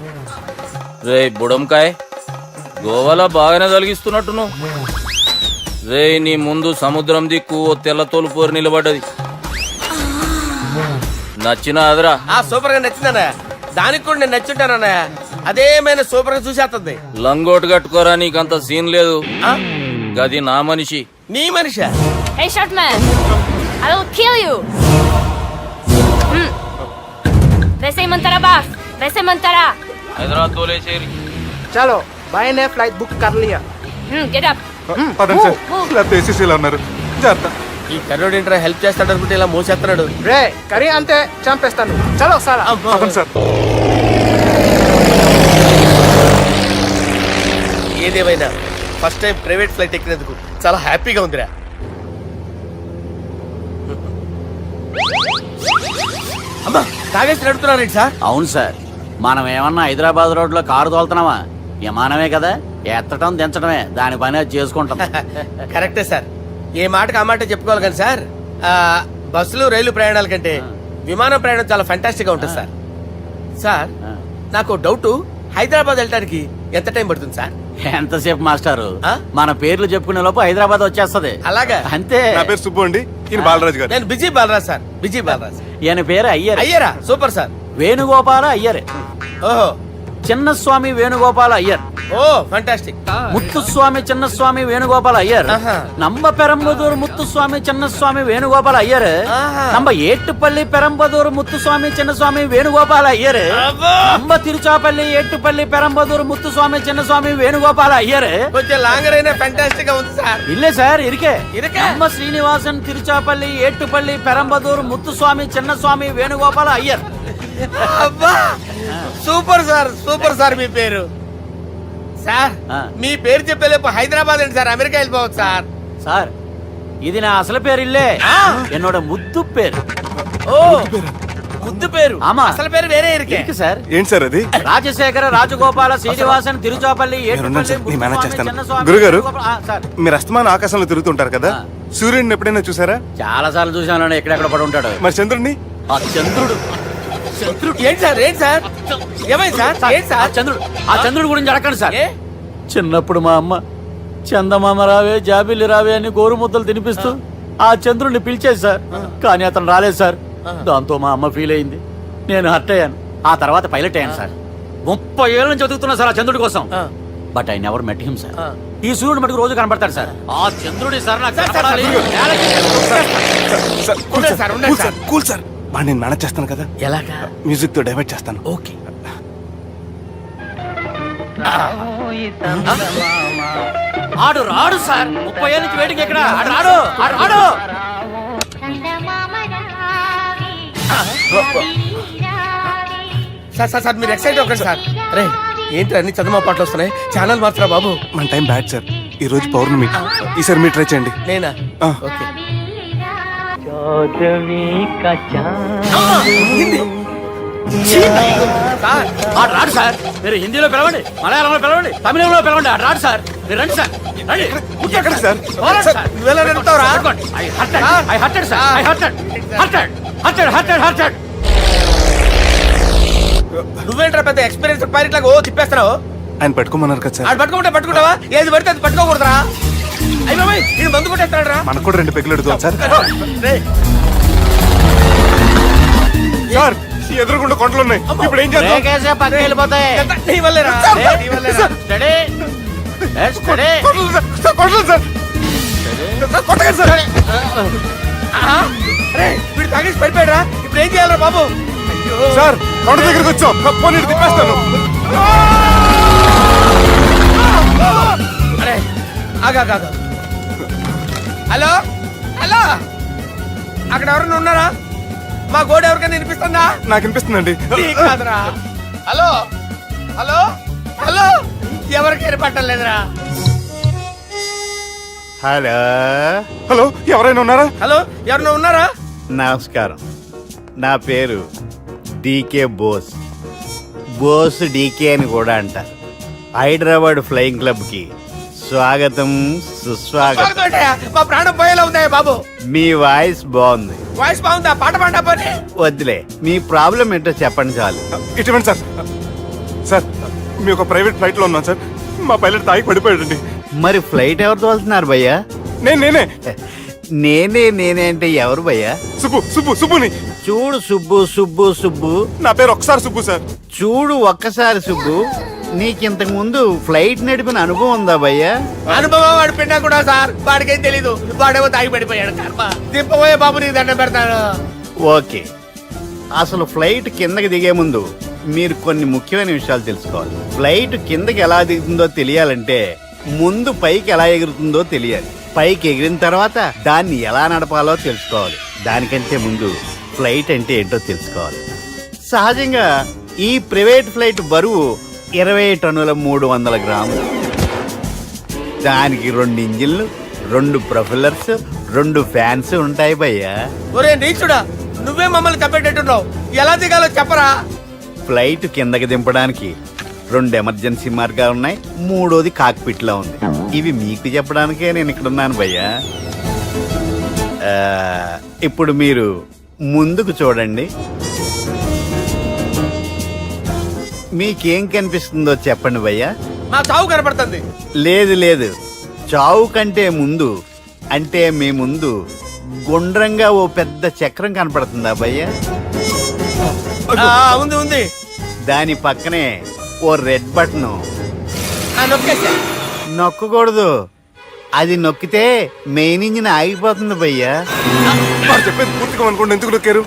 రే బుడంకాయ్, గోవాలో బాగానే తొలగిస్తున్నట్టును. రే నీ ముందు సముద్రం దిక్కు ఓ తెల్ల తోలుపోరు నిలబడ్డది. నచ్చిన అదరా? సూపర్ గా నచ్చిందన్నా. దానికి కూడా నేను నచ్చుంటానన్నా. అదేమైనా సూపర్ గా చూసేస్తుంది. లంగోటు కట్టుకోరా, నీకంత సీన్ లేదు. గది నా మనిషి. నీ మనిషా? Hey short man, I will kill you. వేసేయమంటారా బాస్ వేసేయమంటారా హైదరాబాద్ తోలేసేరి చలో బాయ్ నే ఫ్లైట్ బుక్ కర్ లియా గెట్ అప్ పదండి సార్ లేకపోతే ఏసీసీలో ఉన్నారు జాగ్రత్త. ఈ కర్రోడు ఏంట్రా హెల్ప్ చేస్తాడు అనుకుంటే ఇలా మోసేస్తున్నాడు. రే కరీ అంతే చంపేస్తాను చలో సాలా పదండి సార్. ఏదేమైనా ఫస్ట్ టైం ప్రైవేట్ ఫ్లైట్ ఎక్కినందుకు చాలా హ్యాపీగా ఉందిరా. అమ్మా తాగేసి నడుపుతున్నారండి సార్. అవును సార్, మనం ఏమన్నా హైదరాబాద్ రోడ్ లో కారు తోలుతున్నామా? విమానమే కదా, ఎత్తటం దించడమే దాని పని అది చేసుకుంటాం. కరెక్టే సార్, ఏ మాటకు ఆ మాట చెప్పుకోవాలి కానీ సార్ బస్సులు రైలు ప్రయాణాల కంటే విమానం ప్రయాణం చాలా ఫంటాస్టిక్ గా ఉంటుంది సార్. సార్ నాకు డౌట్, హైదరాబాద్ వెళ్ళడానికి ఎంత టైం పడుతుంది సార్? ఎంతసేపు మాస్టారు, ఆ? మన పేర్లు చెప్పుకునే లోపు హైదరాబాద్ వచ్చేస్తది. అలాగా? అంతే. నా పేరు సుబ్బు అండి, ఈయన బాలరాజు గారు. నేను busy Balaraj sir, busy Balaraj. ఈయన పేరు అయ్యర్. అయ్యరా సూపర్ సార్. వేణుగోపాల అయ్యర్. ఓహో చిన్నస్వామి వేణుగోపాల అయ్యర్. Oh fantastic. ముత్తుస్వామి చిన్నస్వామి వేణుగోపాల అయ్యర్. ఆహా. నంబ పెరంబదూరు ముత్తుస్వామి చిన్నస్వామి వేణుగోపాల అయ్యర్. ఆహా. నంబ ఏట్టుపల్లి పెరంబదూరు ముత్తుస్వామి చిన్నస్వామి వేణుగోపాల అయ్యర్. అబ్బో! నంబ తిరుచాపల్లి ఏట్టుపల్లి పెరంబదూరు ముత్తుస్వామి చిన్నస్వామి వేణుగోపాల అయ్యర్. కొంచెం లాంగర్ అయినా ఫంటాస్టిక్ గా ఉంది సార్. ఇల్లే సార్ ఇరికే. ఇరికే? నంబ శ్రీనివాసన్ తిరుచాపల్లి ఏట్టుపల్లి పెరంబదూరు ముత్తుస్వామి చిన్నస్వామి వేణుగోపాల అయ్యర్. అబ్బా సూపర్ సార్, సూపర్ సార్. మీ పేరు సార్, ఆ. మీ పేరు చెప్పేలేపు హైదరాబాద్ అండి సార్, అమెరికా వెళ్ళిపోవచ్చు సార్. సార్ ఇది నా అసలు పేరు ఇల్లే, ఆ. என்னோட ముద్దు పేరు. ఓ ముద్దు పేరు. ఆమా. అసలు పేరు వేరే ఇరికే. ఇరికి సార్. ఏంటి సార్ అది? రాజశేఖర రాజగోపాల శ్రీనివాసన్ తిరుచాపల్లి నేనున్నాను సార్, ఏట్టుపల్లి నేను మేనేజ్ ముత్తుస్వామి చేస్తాను. చిన్నస్వామి గురుగారు? వేణుగోపాల- ఆ, సార్ మీరు అస్తమాన ఆకాశంలో తిరుగుతుంటారు కదా, ఆ. సూర్యుడిని ఎప్పుడైనా చూసారా? చాలా సార్లు చూసాను, ఎక్కడెక్కడ పడి ఉంటాడు. మరి చంద్రుడిని? ఆ చంద్రుడు. ఏంటి సార్, ఏంటి సార్, ఏమైంది సార్, ఏంటి ఆ సార్? చంద్రుడు, ఆ చంద్రుడు గురించి అడగండి సార్. ఏ? చిన్నప్పుడు మా అమ్మ చందమామ రావే జాబిల్లి రావే అని గోరు ముద్దలు తినిపిస్తూ ఆ చంద్రుడిని పిలిచేది సార్, కానీ అతను రాలేదు సార్. దాంతో మా అమ్మ ఫీల్ అయింది, నేను హర్ట్ అయ్యాను. ఆ తర్వాత పైలట్ అయ్యాను సార్. 30 ఏళ్ళ నుంచి చదువుతున్నా సార్ ఆ చంద్రుడి కోసం. ఆ. But I never met him sir. ఆ. ఈ సూర్యుడు మటుకు రోజు కనబడతాడు సార్. ఆ చంద్రుడి సార్ నాకు సార్, కనపడాలి. సార్, కూల్ ఉండండి సార్, సార్, ఉండండి cool sir. Sir, cool sir. వాడిని నేను మేనేజ్ చేస్తాను కదా, ఎలాగా? మ్యూజిక్ తో డైవర్ట్ చేస్తాను. ఓకే. ఆడు రాడు సార్, 30 ఏళ్ళ నుంచి వేడికి ఎక్కడ ఆడు రాడు, ఆడు రాడు. సార్ సార్ సార్, మీరు ఎక్సైట్ అవ్వకండి సార్. రే ఏంటి అన్ని చదువు పాటలు వస్తున్నాయి, ఛానల్ మార్చరా బాబు. మన టైం బ్యాడ్ సార్, ఈ రోజు పౌర్ణమి. ఈసారి మీరు ట్రై చేయండి. నేనా? ఆ. ఓకే. సార్ ఆడు రాడు సార్, మీరు హిందీలో పిలవండి, మలయాళంలో పిలవండి, తమిళంలో పిలవండి, ఆడు రాడు సార్. మీరు రండి సార్, రండి. ఎక్కడ సార్? పోరాడు సార్. నువ్వెలా నడుపుతావురా? పట్టుకోండి. I hurted, I hurted sir, I hurted, hurted, hurted, hurted, hurted. నువ్వేంట్రా పెద్ద ఎక్స్పీరియన్స్ పైరెట్ లాగా ఓ తిప్పేస్తున్నావు? ఆయన పట్టుకోమన్నారు కదా సార్. ఆడు పట్టుకుంటావా? ఏది పడితే అది పట్టుకోకూడదురా. అయ్యి బాబాయ్, ఈయన మందు కొట్టేస్తాడు రా. మనకు కూడా 2 పెగ్గులు ఎడుతాం సార్. రేయ్, సార్, ఈ ఎదురుగుండా కొండలు ఉన్నాయి, ఇప్పుడు ఏం చేద్దాం? బ్రేకేసే పక్కకి వెళ్ళిపోతాయి. ఇదంతా నీ వల్లేరా? నీ వల్లేరా? Steady. Let's steady. Kondalu sir, sir, Kondalu sir. Sir, కొట్టకండి సార్. ఆహా. రేయ్, వీడు తాగేసి పడిపోయాడురా. ఇప్పుడు ఏం చేయాలరా బాబు? అయ్యో. సార్, కొండ దగ్గరికి వచ్చాం, పోనీ ఇటు తిప్పేస్తాను. అరే ఆగా. హలో హలో, అక్కడ ఎవరైనా ఉన్నారా? మా గోడ ఎవరికైనా వినిపిస్తుందా? నాకు అనిపిస్తుందండి. నీకు కాదురా. హలో హలో హలో, ఎవరికి ఏర్పట్టలేదురా. హలో, హలో, ఎవరైనా ఉన్నారా? హలో, ఎవరైనా ఉన్నారా? నమస్కారం. నా పేరు డీకే బోస్. బోస్ డీకే అని కూడా అంటారు. హైదరాబాద్ ఫ్లయింగ్ క్లబ్కి స్వాగతం, సుస్వాగతం. స్వాగతం ఏంటయ్యా? మా ప్రాణం పోయేలా ఉందా బాబు? మీ వాయిస్ బాగుంది. వాయిస్ బాగుందా? పాట పాడా పోనీ. వద్దులే, మీ ప్రాబ్లం ఏంటో చెప్పండి చాలు. ఇటువంటి సార్, సార్, మీ ఒక ప్రైవేట్ ఫ్లైట్ లో ఉన్నాం సార్, మా పైలట్ తాగి పడిపోయాడండి. మరి ఫ్లైట్ ఎవరితో వెళ్తున్నారు భయ్యా? నేనే నేనే అంటే ఎవరు భయ్యా? సుబ్బుని. చూడు సుబ్బు సుబ్బు సుబ్బు, నా పేరు ఒకసారి సుబ్బు సార్. చూడు ఒక్కసారి సుబ్బు, నీకింతకు ముందు ఫ్లైట్ నడిపిన అనుభవం ఉందా భయ్యా? అనుభవం వాడు పిన్నా కూడా సార్, వాడికేం తెలీదు. వాడేమో తాగి పడిపోయాడు. కర్మ. దింపబోయే బాబు నీకు దండం పెడతాను. ఓకే, అసలు ఫ్లైట్ కిందకి దిగే ముందు మీరు కొన్ని ముఖ్యమైన విషయాలు తెలుసుకోవాలి. ఫ్లైట్ కిందకి ఎలా దిగుతుందో తెలియాలంటే ముందు పైకి ఎలా ఎగురుతుందో తెలియాలి. పైకి ఎగిరిన తర్వాత దాన్ని ఎలా నడపాలో తెలుసుకోవాలి. దానికంటే ముందు ఫ్లైట్ అంటే ఏంటో తెలుసుకోవాలి. సహజంగా ఈ ప్రైవేట్ ఫ్లైట్ బరువు 20 టన్నుల 300 గ్రాములు. దానికి 2 ఇంజిన్లు, 2 ప్రొఫెల్లర్స్, 2 ఫ్యాన్స్ ఉంటాయి భయ్యా. ఒరే నీచుడా, నువ్వే మమ్మల్ని తప్పేటట్టున్నావు. ఎలా దిగాలో చెప్పరా? ఫ్లైట్ కిందకి దింపడానికి 2 ఎమర్జెన్సీ మార్గాలు ఉన్నాయి. 3వది కాక్పిట్ లో ఉంది. ఇవి మీకు చెప్పడానికే నేను ఇక్కడ ఉన్నాను భయ్యా. ఇప్పుడు మీరు ముందుకు చూడండి. మీకేం కనిపిస్తుందో చెప్పండి భయ్యా. మా చావు కనపడుతుంది. లేదు లేదు, చావు కంటే ముందు అంటే మీ ముందు గుండ్రంగా ఓ పెద్ద చక్రం కనపడుతుందా భయ్యా? ఉంది ఉంది. దాని పక్కనే ఓ రెడ్ బటన్. నొక్కేసా. నొక్కకూడదు, అది నొక్కితే మెయిన్ ఇంజిన్ ఆగిపోతుంది భయ్యా. వాడు చెప్పేది పూర్తిగా అనుకోండి. ఎందుకు నొక్కారు?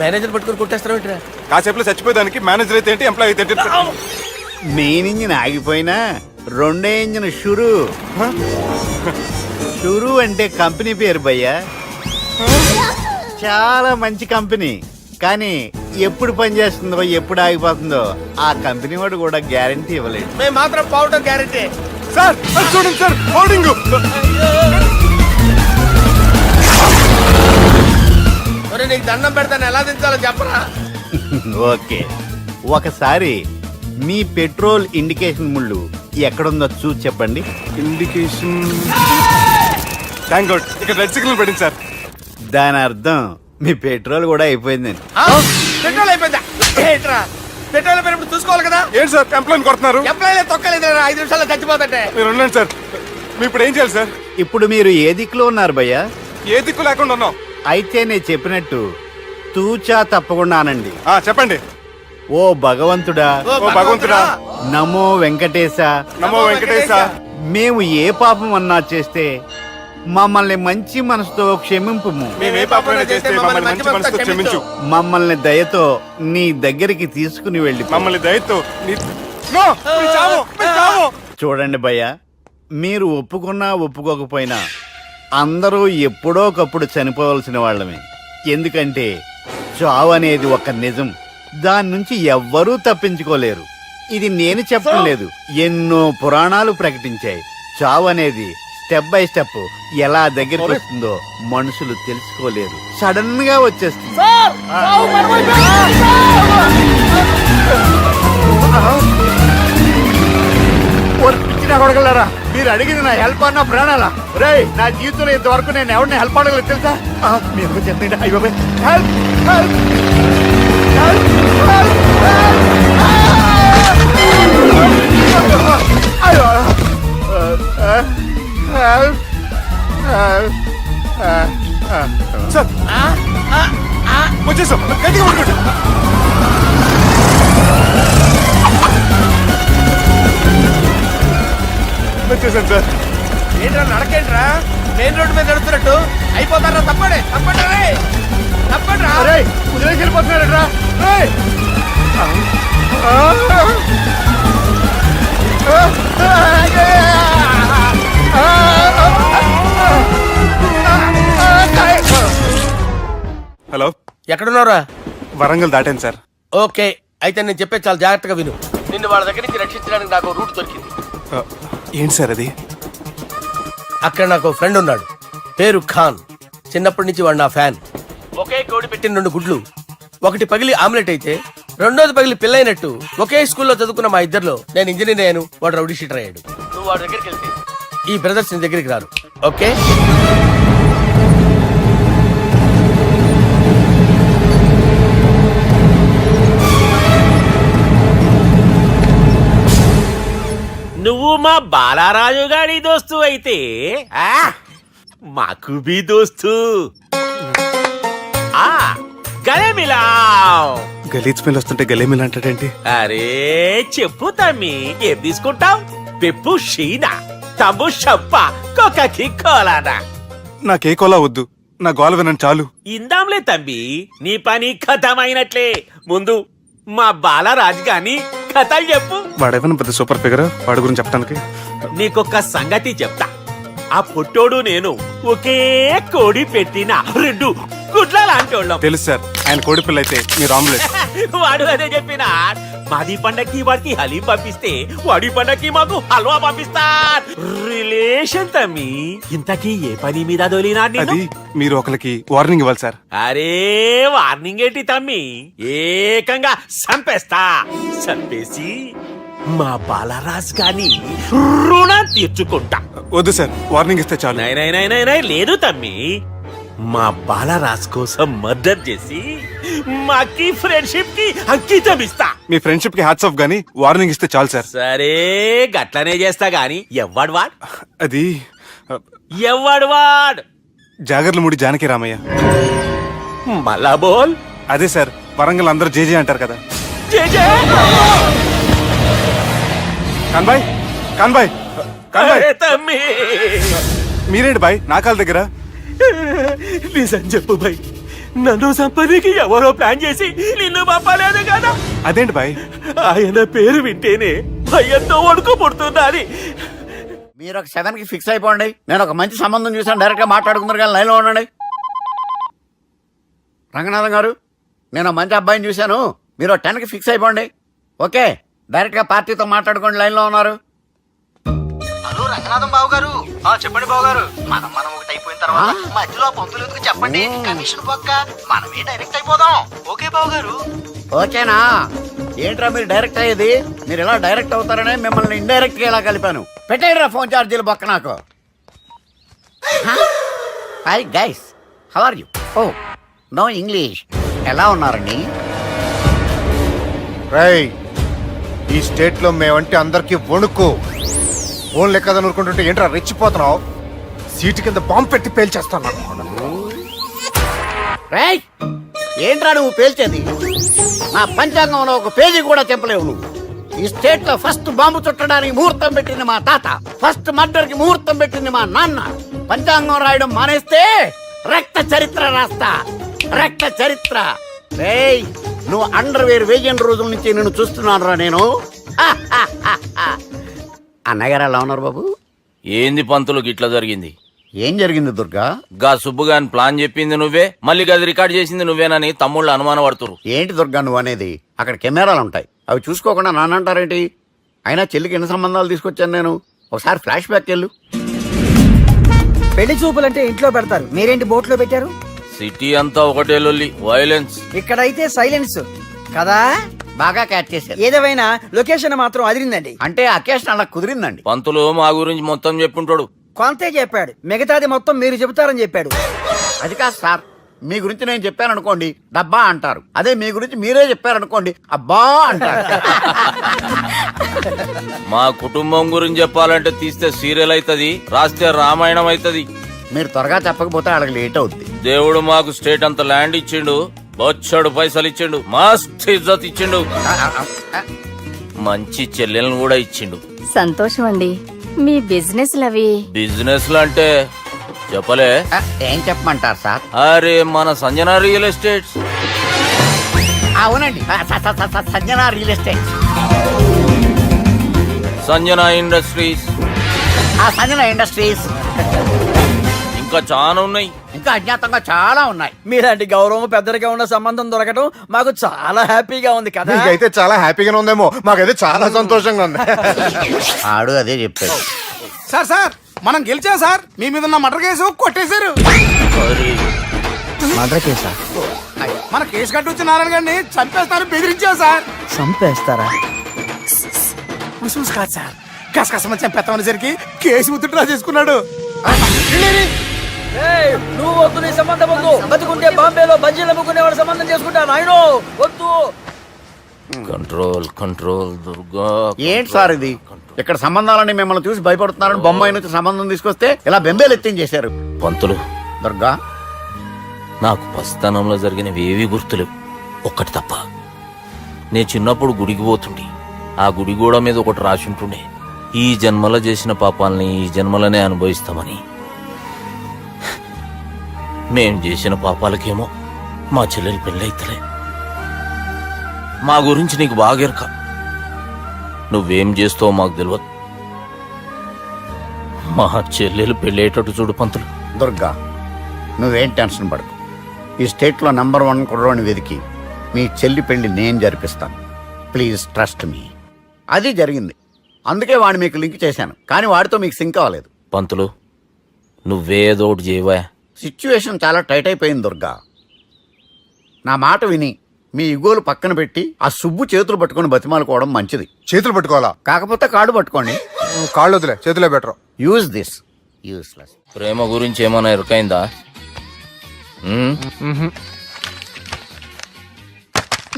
మేనేజర్ పట్టుకుని కొట్టేస్తారా? కాసేపులో చచ్చిపోయేదానికి మేనేజర్ అయితే ఏంటి, ఎంప్లాయ్ అయితే ఏంటి? మెయిన్ ఇంజిన్ ఆగిపోయినా 2వ ఇంజిన్ షురు. షురు అంటే కంపెనీ పేరు భయ్యా. చాలా మంచి కంపెనీ. కానీ ఎప్పుడు పనిచేస్తుందో ఎప్పుడు ఆగిపోతుందో ఆ కంపెనీ వాడు కూడా గ్యారంటీ ఇవ్వలేదు. మేము మాత్రం పోవటం గ్యారంటీ. సార్ అది చూడండి సార్, హోర్డింగ్. ఒరే నీకు దండం పెడతాను, ఎలా దించాలో చెప్పరా? ఓకే, ఒకసారి మీ పెట్రోల్ ఇండికేషన్ ముళ్ళు ఎక్కడుందో చూసి చెప్పండి. ఇండికేషన్. థ్యాంక్ గాడ్, ఇక్కడ రెడ్ సిగ్నల్ పడింది సార్. దాని అర్థం మీ పెట్రోల్ కూడా అయిపోయిందని. పెట్రోల్ అయిపోయిందా? ఏంట్రా పెట్రోల్ అయిపోయినప్పుడు చూసుకోవాలి కదా. ఏంటి సార్ ఎంప్లాయ్ కొడుతున్నారు? ఎంప్లాయ్ తొక్కలేదు, 5 నిమిషాల్లో చచ్చిపోతుంటే. మీరు ఉండండి సార్. మీరు ఇప్పుడు ఏం చేయాలి సార్? ఇప్పుడు మీరు ఏ దిక్కులో ఉన్నారు భయ్యా? ఏ దిక్కు లేకుండా ఉన్నాం. అయితే నేను చెప్పినట్టు తూచా తప్పకుండా అనండి. చెప్పండి. ఓ భగవంతుడా, ఓ భగవంతుడా, నమో వెంకటేశ, నమో వెంకటేశ. మేము ఏ పాపం అన్నా చేస్తే మమ్మల్ని మంచి మనసుతో క్షమింపు. మేము ఏ పాపమైనా చేస్తే మమ్మల్ని మంచి మనసుతో క్షమించు. మమ్మల్ని దయతో నీ దగ్గరికి తీసుకుని వెళ్ళి మమ్మల్ని దయతో నో, మీ చావు, మీ చావు. చూడండి భయ్య, మీరు ఒప్పుకున్నా ఒప్పుకోకపోయినా అందరూ ఎప్పుడో ఒకప్పుడు చనిపోవలసిన వాళ్ళమే. ఎందుకంటే చావు అనేది ఒక నిజం. దాని నుంచి ఎవ్వరూ తప్పించుకోలేరు. ఇది నేను చెప్పడం లేదు, ఎన్నో పురాణాలు ప్రకటించాయి. చావు అనేది స్టెప్ బై స్టెప్ ఎలా దగ్గరికి వస్తుందో మనుషులు తెలుసుకోలేరు. సడన్ గా వచ్చేస్తుంది. కొడగలరా, మీరు అడిగింది నా హెల్ప్ అన్న ప్రాణాలా? రే, నా జీవితంలో ఇంతవరకు నేను ఎవరిని హెల్ప్ అడగలేదు తెలుసా? మీరు చెప్పండి. అయ్యో హెల్ప్ హెల్ప్ సార్ వచ్చేసాం, గట్టిగా పట్టుకోండి. వచ్చేసాను సార్. ఏంట్రా నడకేంట్రా? మెయిన్ రోడ్డు మీద నడుస్తున్నట్టు అయిపోతారా? తప్పండి తప్పండి రే, తప్పండి రా. వదిలేసి వెళ్ళిపోతున్నారా? హలో, ఎక్కడున్నారా? వరంగల్ దాటాను సార్. ఓకే, అయితే నేను చెప్పేది చాలా జాగ్రత్తగా విను. నిన్ను వాళ్ళ దగ్గర నుంచి రక్షించడానికి నాకు రూట్ దొరికింది. ఏంటి సార్ అది? అక్కడ నాకు ఫ్రెండ్ ఉన్నాడు, పేరు ఖాన్. చిన్నప్పటి నుంచి వాడు నా ఫ్యాన్. ఒకే కోడి పెట్టిన 2 గుడ్లు, ఒకటి పగిలి ఆమ్లెట్ అయితే 2వది పగిలి పిల్లైనట్టు ఒకే స్కూల్లో చదువుకున్న మా ఇద్దరిలో నేను ఇంజనీర్ అయ్యాను, వాడు రౌడీ షీటర్ అయ్యాడు. నువ్వు వాడి దగ్గరికి వెళ్తే ఈ బ్రదర్స్ నీ దగ్గరికి రారు. ఓకే? నువ్వు మా బాలారాజు గారి దోస్తు అయితే మాకు బి దోస్తు. గలే మిలావ్. గలీజ్ స్మెల్ వస్తుంటే గలేమిల్ అంటాడేంటి? అరే చెప్పు తమ్మి, ఏం తీసుకుంటావ్? పెప్పు షీనా, తమ్ము షప్ప, కొకకి కోలానా? నాకే కోలా వద్దు, నా గోల వినండి చాలు. ఇందాంలే తంబి, నీ పని ఖతమైనట్లే. ముందు మా బాలరాజు గాని కథలు చెప్పు. వాడేమైనా పెద్ద సూపర్ ఫిగర్, వాడి గురించి చెప్పడానికి. నీకొక్క సంగతి చెప్తా. ఆ పుట్టోడు నేను ఒకే కోడి పెట్టిన రెండు గుడ్ల లాంటోళ్ళం. తెలుసు సార్, ఆయన కోడి పిల్ల అయితే మీరు ఆమ్లెట్. వాడు అదే చెప్పిన. మాది పండక్కి వాడికి హలీం పంపిస్తే వాడి పండక్కి మాకు హల్వా పంపిస్తా. రిలేషన్ తమ్మి. ఇంతకీ ఏ పని మీద దొలినా అది మీరు ఒకరికి వార్నింగ్ ఇవ్వాలి సార్. అరే వార్నింగ్ ఏంటి తమ్మి, ఏకంగా చంపేస్తా. చంపేసి మా బాలరాజ్ గాని రుణం తీర్చుకుంటా. వద్దు సార్, వార్నింగ్ ఇస్తే చాలు. నై లేదు తమ్మి, మా బాలరాజ్ కోసం మర్డర్ చేసి మాకి ఫ్రెండ్షిప్ కి అంకితం ఇస్తా. మీ ఫ్రెండ్షిప్ కి హ్యాట్స్ ఆఫ్ గానీ వార్నింగ్ ఇస్తే చాలు సార్. సరే గట్లనే చేస్తా గాని ఎవ్వడు వాడ్ అది ఎవ్వడు వాడ్ జాగర్లమూడి జానకి రామయ్య. మళ్ళా బోల్. అదే సార్, వరంగల్ అందరూ జేజే అంటారు కదా. జే జే. కాన్బాయ్ కాన్బాయ్ కాన్బాయ్, అరే తమ్మి, మీరేంటి బాయ్ నా కాళ్ళ దగ్గర? నిజం చెప్పు భయ్, నన్ను సంపదికి ఎవరో ప్లాన్ చేసి నిన్ను పంపలేదు కదా. అదేంటి బాయ్? ఆయన పేరు వింటేనే భయంతో వణుకు పుడుతున్నది. మీరు ఒక 7 కి ఫిక్స్ అయిపోండి. నేను ఒక మంచి సంబంధం చూసాను, డైరెక్ట్ గా మాట్లాడుకుందరు కానీ లైన్లో ఉండండి. రంగనాథం గారు, నేను ఒక మంచి అబ్బాయిని చూశాను, మీరు 10 కి ఫిక్స్ అయిపోండి. ఓకే, డైరెక్ట్ గా పార్టీతో మాట్లాడుకోండి. లైన్లో ఉన్నారు. హలో రంగనాథం బాబు గారు. చెప్పండి బాబు గారు. మనం ఒకటి అయిపోయిన తర్వాత మధ్యలో పంతులు ఎందుకు చెప్పండి, కమిషన్ పక్క మనమే డైరెక్ట్ అయిపోదాం. ఓకే బాబు గారు. ఓకేనా? ఏంట్రా మీరు డైరెక్ట్ అయ్యేది? మీరు ఇలా డైరెక్ట్ అవుతారనే మిమ్మల్ని ఇండైరెక్ట్ గా ఇలా కలిపాను. పెట్టేయండిరా ఫోన్ ఛార్జీలు పక్క నాకు. Hi guys, how are you? Oh no English. ఎలా ఉన్నారండి? రై, ఈ స్టేట్ లో మేమంటే అందరికి వణుకు. ఫోన్ లెక్క ఊరుకుంటుంటే ఏంట్రా రెచ్చిపోతున్నావు? సీటు కింద బాంబు పెట్టి పేల్చేస్తాను. రేయ్, ఏంట్రా నువ్వు పేల్చేది? నా పంచాంగంలో ఒక పేజీ కూడా తెంపలేవు నువ్వు. ఈ స్టేట్ లో ఫస్ట్ బాంబు చుట్టడానికి ముహూర్తం పెట్టింది మా తాత, ఫస్ట్ మర్డర్ కి ముహూర్తం పెట్టింది మా నాన్న. పంచాంగం రాయడం మానేస్తే రక్త చరిత్ర రాస్తా, రక్త చరిత్ర. రేయ్, నువ్వు అండర్వేర్ వేయని రోజుల నుంచి నిన్ను చూస్తున్నాను రా నేను. అన్నగారు ఎలా ఉన్నారు బాబు? ఏంది పంతులు గిట్లా జరిగింది? ఏం జరిగింది దుర్గా? గా సుబ్బుగాని ప్లాన్ చెప్పింది నువ్వే, మళ్ళీ గది రికార్డ్ చేసింది నువ్వేనని తమ్ముళ్ళు అనుమానం పడుతురు. ఏంటి దుర్గా నువ్వు అనేది? అక్కడ కెమెరాలు ఉంటాయి, అవి చూసుకోకుండా నాన్నంటారేంటి? అయినా చెల్లికి ఎన్ని సంబంధాలు తీసుకొచ్చాను నేను. ఒకసారి ఫ్లాష్ బ్యాక్ వెళ్ళు. పెళ్లి చూపులంటే ఇంట్లో పెడతారు, మీరేంటి బోట్లో పెట్టారు? సిటీ అంతా ఒకటే లొల్లి, వైలెన్స్. ఇక్కడైతే సైలెన్స్ కదా. బాగా క్యాచ్ చేశారు. ఏదేమైనా లొకేషన్ మాత్రం అదిరిందండి. అంటే అకేషన్ అలా కుదిరిందండి. పంతులు మా గురించి మొత్తం చెప్పుంటాడు. కొంతే చెప్పాడు, మిగతాది మొత్తం మీరు చెబుతారని చెప్పాడు. అది కాదు సార్, మీ గురించి నేను చెప్పాను అనుకోండి డబ్బా అంటారు, అదే మీ గురించి మీరే చెప్పారనుకోండి అబ్బా అంటారు. మా కుటుంబం గురించి చెప్పాలంటే తీస్తే సీరియల్ అవుతుంది, రాస్తే రామాయణం అవుతుంది. మీరు త్వరగా చెప్పకపోతే వాళ్ళకి లేట్ అవుద్ది. దేవుడు మాకు స్టేట్ అంత ల్యాండ్ ఇచ్చిండు, బొచ్చడు పైసలు ఇచ్చిండు, మస్త్ ఇజ్జత్ ఇచ్చిండు, మంచి చెల్లెలను కూడా ఇచ్చిండు. సంతోషం అండి. మీ బిజినెస్ లవి బిజినెస్ అంటే చెప్పలే. ఏం చెప్పమంటారు సార్? అరే మన సంజన రియల్ ఎస్టేట్స్. అవునండి, Sanjana real estate, Sanjana industries, Sanjana industries, ఇంకా చాలా ఉన్నాయి. ఇంకా అజ్ఞాతంగా చాలా ఉన్నాయి. మీలాంటి గౌరవం పెద్దరిగా ఉన్న సంబంధం దొరకడం మాకు చాలా హ్యాపీగా ఉంది కదా. మీకైతే చాలా హ్యాపీగానే ఉందేమో, మాకైతే చాలా సంతోషంగా ఉంది. ఆడు అదే చెప్పాడు. సార్ సార్, మనం గెలిచాం సార్. మీ మీద ఉన్న మర్డర్ కేసు కొట్టేశారు. మర్డర్ కేసా? మన కేసు కట్టి వచ్చి నారాయణ గారిని చంపేస్తాను బెదిరించావు సార్. చంపేస్తారా? చూసి కాదు సార్, కసకసమని చంపేస్తామనేసరికి కేసు ఉత్తుట్రా చేసుకున్నాడు. నువ్వు వద్దు, నీ సంబంధం వద్దు. బతుకుంటే బాంబేలో బజ్జీలు అమ్ముకునే వాడు సంబంధం చేసుకుంటా నాయనో, వద్దు. Control control Durga. ఏంటి సార్ ఇది? ఇక్కడ సంబంధాలని మిమ్మల్ని చూసి భయపడుతున్నారని బొమ్మాయి నుంచి సంబంధం తీసుకొస్తే ఇలా బెంబేలు ఎత్తించేశారు. పంతులు, దుర్గా, నాకు పసితనంలో జరిగినవి ఏవి గుర్తులేవు, ఒక్కటి తప్ప. నేను చిన్నప్పుడు గుడికి పోతుండే, ఆ గుడి గోడ మీద ఒకటి రాసి ఉంటుండే, ఈ జన్మలో చేసిన పాపాలని ఈ జన్మలోనే అనుభవిస్తామని. మేం చేసిన పాపాలకేమో మా చెల్లెలు పెళ్ళైతలే. మా గురించి నీకు బాగెరక. నువ్వేం చేస్తావో మాకు తెలియదు. మా చెల్లెలు పెళ్ళేటట్టు చూడు పంతులు. దుర్గా, నువ్వేం టెన్షన్ పడకు. ఈ స్టేట్లో నంబర్ 1 కుర్రోని వెతికి మీ చెల్లి పెళ్లి నేను జరిపిస్తాను. Please trust me. అది జరిగింది, అందుకే వాడిని మీకు లింక్ చేశాను, కానీ వాడితో మీకు సింక్ అవ్వలేదు. పంతులు నువ్వేదోటి చేయవా. సిచ్యువేషన్ చాలా టైట్ అయిపోయింది దుర్గా. నా మాట విని మీ ఇగోలు పక్కన పెట్టి ఆ సుబ్బు చేతులు పట్టుకొని బతిమాలుకోవడం మంచిది. చేతులు పట్టుకోవాలా? కాకపోతే కాడు పట్టుకోండి. కాళ్ళు వదిలే, చేతులే బెటర్. Use this. యూస్లెస్. ప్రేమ గురించి ఏమైనా ఎరకైందా?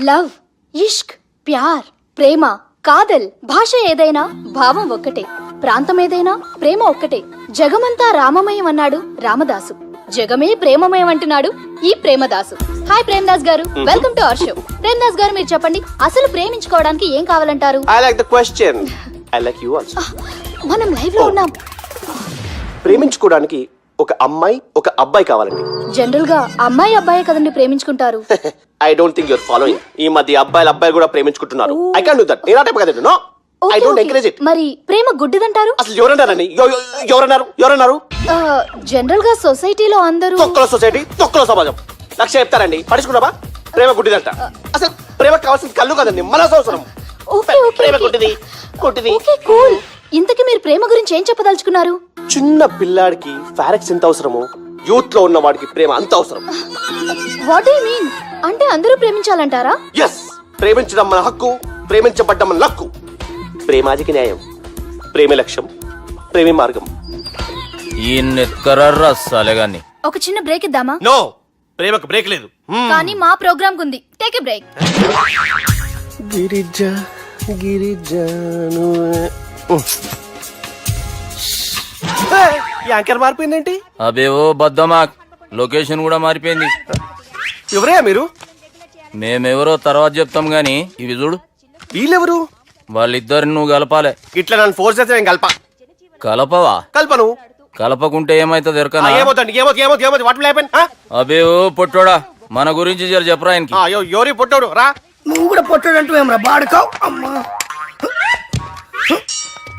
లవ్, ఇష్క్, ప్యార్, ప్రేమ, కాదల్ భాష ఏదైనా భావం ఒక్కటే, ప్రాంతం ఏదైనా ప్రేమ ఒక్కటే. జగమంతా రామమయం అన్నాడు రామదాసు, జగమే ప్రేమమయం అంటున్నాడు ఈ ప్రేమదాసు. హాయ్ ప్రేమదాస్ గారు, welcome to our show. Premadasa గారు మీరు చెప్పండి, అసలు ప్రేమించుకోవడానికి ఏం కావాలంటారు? I like the question. I like you also. మనం లైవ్ లో ఉన్నాం. ప్రేమించుకోవడానికి ఒక అమ్మాయి ఒక అబ్బాయి కావాలండి. జనరల్ గా అమ్మాయి అబ్బాయి కదండి ప్రేమించుకుంటారు. I don't think your following. ఈ మధ్య అబ్బాయిలు కూడా ప్రేమించుకుంటున్నారు. I can't do that. నేను ఆ టైప్ కదండి. No, I don't encourage it. మరి ప్రేమ గుడ్డిదంటారు? అసలు ఎవరన్నారండి? ఎవరన్నారు? జనరల్ గా సొసైటీలో అందరూ తొక్కల సొసైటీ, తొక్కల సమాజం లక్ష్య చెప్తారండి. పడుచుకున్నావా? ప్రేమ గుడ్డిదంట. అసలు ప్రేమ కావాల్సింది కళ్ళు కదండి, మనసు అవసరం. ఓకే, ఓకే, ప్రేమ ఓకే. గుడ్డిది. Okay, cool. ఇంతకీ మీరు ప్రేమ గురించి ఏం చెప్పదలుచుకున్నారు? చిన్న పిల్లాడికి ఫారెక్స్ ఎంత అవసరమో యూత్ లో ఉన్న వాడికి ప్రేమ అంత అవసరం. What do you mean? అంటే అందరూ ప్రేమించాలంటారా? ఎస్, ప్రేమించడం మన హక్కు, ప్రేమించబడ్డం మన లక్కు. ప్రేమాజికి న్యాయం, ప్రేమే లక్ష్యం, ప్రేమే మార్గం. ఈ నెత్కరర్రా సాలెగాన్ని. ఒక చిన్న బ్రేక్ ఇద్దామా? నో, ప్రేమకు బ్రేక్ లేదు. కానీ మా ప్రోగ్రామ్ ఉంది. Take a break. యాంకర్ మారిపోయిందేంటి? అబేవో బద్దమాక్, లొకేషన్ కూడా మారిపోయింది. ఎవరయ్యా మీరు? మేమెవరో తర్వాత చెప్తాం గాని ఇవి చూడు. వీళ్ళెవరు? వాళ్ళిద్దరిని నువ్వు కలపాలే. ఇట్లా నన్ను ఫోర్స్ చేస్తే నేను కలపవా? కల్పను. కలపకుంటే ఏమైతుంది ఎరకనా? ఏమవుతుంది? What will happen? అబేవో పొట్టోడా, మన గురించి జర చెప్పరా ఆయనకి. ఎవరి పొట్టాడు రా. నువ్వు కూడా పొట్టాడంటూ ఏమరా బాడుకావు. అమ్మా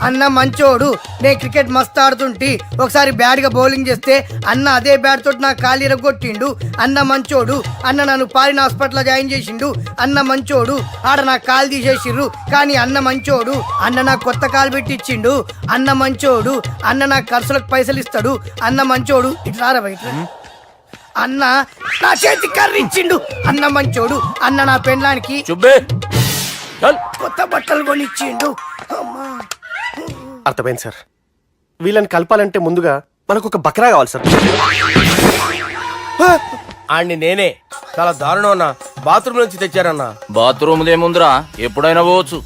అన్న మంచోడు, నేను క్రికెట్ మస్తు ఆడుతుంటి, ఒకసారి బ్యాట్ గా బౌలింగ్ చేస్తే అన్న అదే బ్యాట్ తోటి నా కాలు ఇరగొట్టిండు. అన్న మంచోడు, అన్న నన్ను పాలిన హాస్పిటల్ జాయిన్ చేసిండు. అన్న మంచోడు, ఆడ నా కాలు తీసేసిర్రు కానీ అన్న మంచోడు. అన్న నాకు కొత్త కాలు పెట్టిచ్చిండు. అన్న మంచోడు, అన్న నాకు ఖర్చులకు పైసలు ఇస్తాడు. అన్న మంచోడు. ఇట్లా రా బయట. అన్న నా చేతి కర్రీ ఇచ్చిండు. అన్న మంచోడు. అన్న నా పెళ్ళానికి చుబ్బే కొత్త బట్టలు కొనిచ్చిండు. అమ్మా అర్థమైంది సార్. వీళ్ళని కలపాలంటే ముందుగా మనకు ఒక బక్రా కావాలి సార్. ఆడిని నేనే చాలా దారుణం అన్న. బాత్రూమ్ నుంచి తెచ్చారన్నా. బాత్రూమ్ దేముందిరా, ఎప్పుడైనా పోవచ్చు.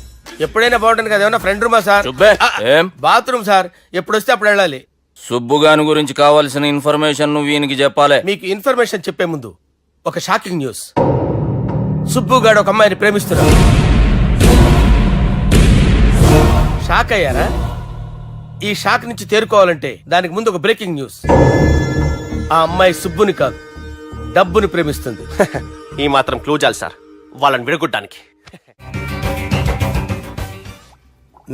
ఎప్పుడైనా బాగుంటుంది కదా. ఏమన్నా ఫ్రెండ్ రూమా సార్? చుబ్బే ఏం బాత్రూమ్ సార్, ఎప్పుడు వస్తే అప్పుడు వెళ్ళాలి. సుబ్బుగాని గురించి కావాల్సిన ఇన్ఫర్మేషన్ నువ్వు వీనికి చెప్పాలే. మీకు ఇన్ఫర్మేషన్ చెప్పే ముందు ఒక షాకింగ్ న్యూస్. సుబ్బుగాడు ఒక అమ్మాయిని ప్రేమిస్తున్నాడు. షాక్ అయ్యారా? ఈ షాక్ నుంచి తేరుకోవాలంటే దానికి ముందు ఒక బ్రేకింగ్ న్యూస్. ఆ అమ్మాయి సుబ్బుని కాదు, డబ్బుని ప్రేమిస్తుంది. ఈ మాత్రం క్లూ చాలు సార్ వాళ్ళని విడగొట్టడానికి.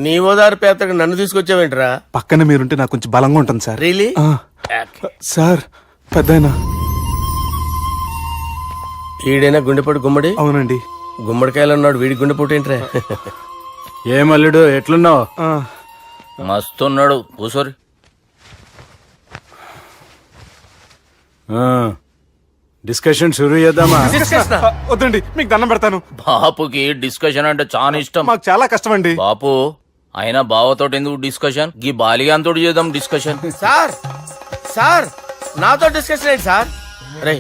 నీ ఓదారు పేదకి నన్ను తీసుకొచ్చావేంట్రా? పక్కన మీరుంటే నాకు కొంచెం బలంగా ఉంటుంది సార్. రియలీ? సార్ పెద్దయినా. ఈడైనా గుండెపోటు గుమ్మడి? అవునండి. గుమ్మడికాయలు ఉన్నాడు, వీడి గుండెపోటు ఏంట్రా? ఏమల్లుడు ఎట్లున్నావు? మస్తున్నాడు కూసోరి. డిస్కషన్ షురూ చేద్దామా? వద్దండి, మీకు దండం పెడతాను. బాపుకి డిస్కషన్ అంటే చాలా ఇష్టం. మాకు చాలా కష్టం అండి. బాపు అయినా బావతోటి ఎందుకు డిస్కషన్? గీ బాలిగాంతోటి చేద్దాం డిస్కషన్. సార్ సార్ నాతో డిస్కషన్ ఏంటి సార్? రే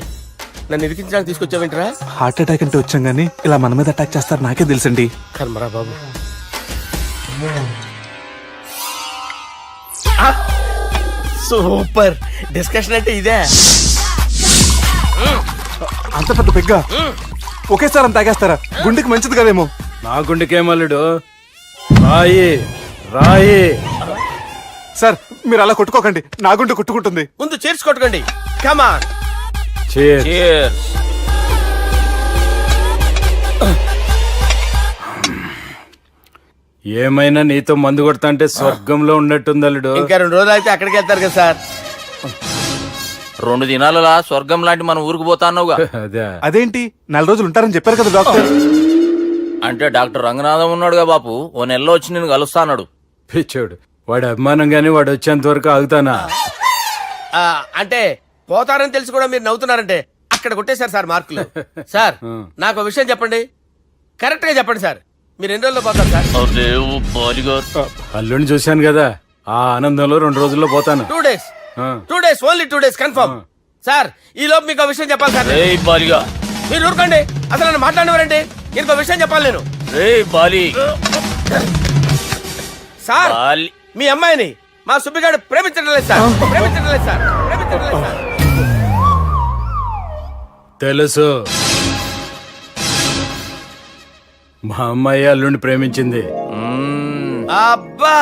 నన్ను ఇరికించడానికి తీసుకొచ్చావేంట్రా? హార్ట్ అటాక్ అంటే వచ్చాం గానీ ఇలా మన మీద అటాక్ చేస్తారు నాకే తెలుసండి. కర్మరా బాబు. సూపర్ డిస్కషన్ అంటే ఇదే. అంత పెద్ద పెగ్గ ఒకేసారి అంత తాగేస్తారా? గుండెకి మంచిది కదేమో. నా గుండెకేమల్లుడు రాయి రాయి. సార్ మీరు అలా కొట్టుకోకండి, నా గుండె కొట్టుకుంటుంది. ముందు చేర్చి కొట్టుకోండి. కమాన్ Cheers. ఏమైనా నీతో మందు కొడతా అంటే స్వర్గంలో ఉన్నట్టుంది అల్లుడు. ఇంకా 2 రోజులు అయితే అక్కడికి వెళ్తారు కదా సార్. 2 దినాలలా స్వర్గం లాంటి మన ఊరికి పోతాన్నావుగా. అదే అదేంటి 4 రోజులు ఉంటారని చెప్పారు కదా డాక్టర్. అంటే డాక్టర్ రంగనాథం ఉన్నాడుగా బాపు, ఓ నెలలో వచ్చి నేను కలుస్తాన్నాడు. పిచ్చోడు, వాడి అభిమానం గాని వాడు వచ్చేంత వరకు ఆగుతానా? అంటే పోతారని తెలిసి కూడా మీరు నవ్వుతున్నారంటే అక్కడ కొట్టేశారు సార్ మార్కులు. సార్ నాకు ఒక విషయం చెప్పండి, కరెక్ట్ గా చెప్పండి సార్, మీరు ఎన్ని రోజుల్లో పోతారు సార్? అల్లుడిని చూశాను కదా, ఆ ఆనందంలో 2 రోజుల్లో పోతాను. 2 days. 2 days, only 2 days confirm. Sir ఈ లోపు మీకు ఒక విషయం చెప్పాలి సార్. మీరు ఊరుకోండి, అసలు నన్ను మాట్లాడేవారండి, ఇంకో విషయం చెప్పాలి నేను. సార్ మీ అమ్మాయిని మా సుబ్బిగాడు ప్రేమించడం లేదు సార్, ప్రేమించడం లేదు సార్, ప్రేమించడం లేదు సార్. తెలుసు, మా అమ్మాయి అల్లుడిని ప్రేమించింది. అబ్బా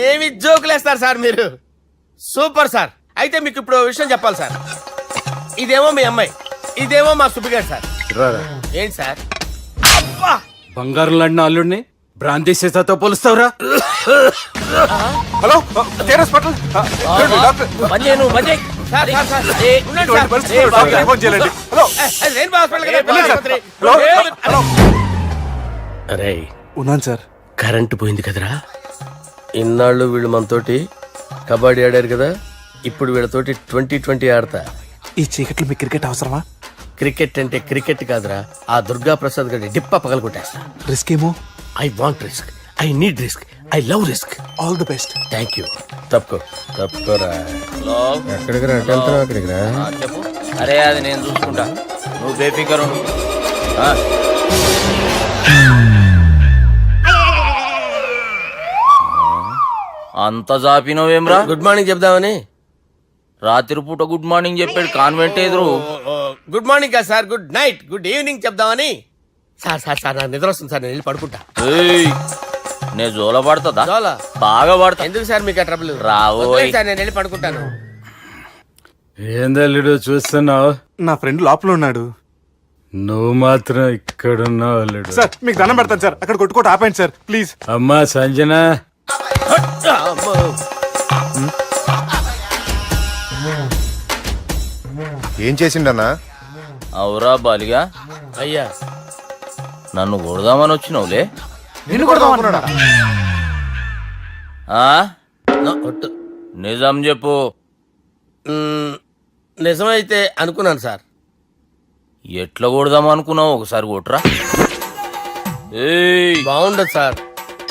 ఏమి జోకులేస్తారు సార్ మీరు, సూపర్ సార్. అయితే మీకు ఇప్పుడు ఓ విషయం చెప్పాలి సార్. ఇదేమో మీ అమ్మాయి, ఇదేమో మా సుబ్బిగాడు సార్. రారా. ఏంటి సార్? అబ్బా బంగారం లాంటి నా అల్లుడిని భ్రాంతి సీతాతో పోలుస్తావురా? Hello hospital doctor. Sir, sir, sir. ఉండండి సార్. ఫోన్ చేయాలండి. హలో రెయిన్బో హాస్పిటల్ కదా, పిల్లల ఆసుపత్రి. అరే ఉన్నాను సార్. కరెంటు పోయింది కదరా, ఇన్నాళ్ళు వీళ్ళు మనతోటి కబడ్డీ ఆడారు కదా, ఇప్పుడు వీళ్ళతోటి 2020 ఆడతా. ఈ చీకట్లో మీ క్రికెట్ అవసరమా? క్రికెట్ అంటే క్రికెట్ కాదురా, ఆ దుర్గా ప్రసాద్ గారి డిప్ప పగల కొట్టేస్తా. రిస్క్ ఏమో. I want risk, I need risk, I love risk. All the best. Thank you. తప్పుకోరా. ఎక్కడికి రా, వెళ్తారా అక్కడికి రా. చెప్పు. అరే అది నేను చూసుకుంటా, నువ్వు బేఫికర్ ఉండు. అంత జాపినవేమ్రా? గుడ్ మార్నింగ్ చెప్దామని. రాత్రి పూట గుడ్ మార్నింగ్ చెప్పాడు కాన్వెంట్ ఎదురు. గుడ్ మార్నింగ్ కాదు sir, good night, good evening చెప్దామని. సార్ సార్ సార్ నాకు నిద్ర వస్తుంది సార్, నేను వెళ్ళి పడుకుంటా. నే జోల పడుతుందా? జోలా? బాగా పడతా. ఎందుకు సార్ మీకు ఆ ట్రబుల్? రావోయ్ సార్ నేను వెళ్ళి పడుకుంటాను. ఏందల్లుడు చూస్తున్నావు? నా ఫ్రెండ్ లోపల ఉన్నాడు. నువ్వు మాత్రం ఇక్కడున్నావు అల్లుడు. సార్ మీకు దండం పెడతాను సార్, అక్కడ కొట్టుకోట ఆపండి సార్ ప్లీజ్. అమ్మా సంజన, ఏం చేసిండన్నా? అవురా బాలిగా, అయ్యా నన్ను కొడదామని వచ్చినావులే. నిన్ను కొడదామన్నాడా? ఒట్టు. నిజం చెప్పు. నిజమైతే అనుకున్నాను సార్. ఎట్లా కొడదాం అనుకున్నావు? ఒకసారి కొట్రా. ఏయ్ బాగుండదు సార్.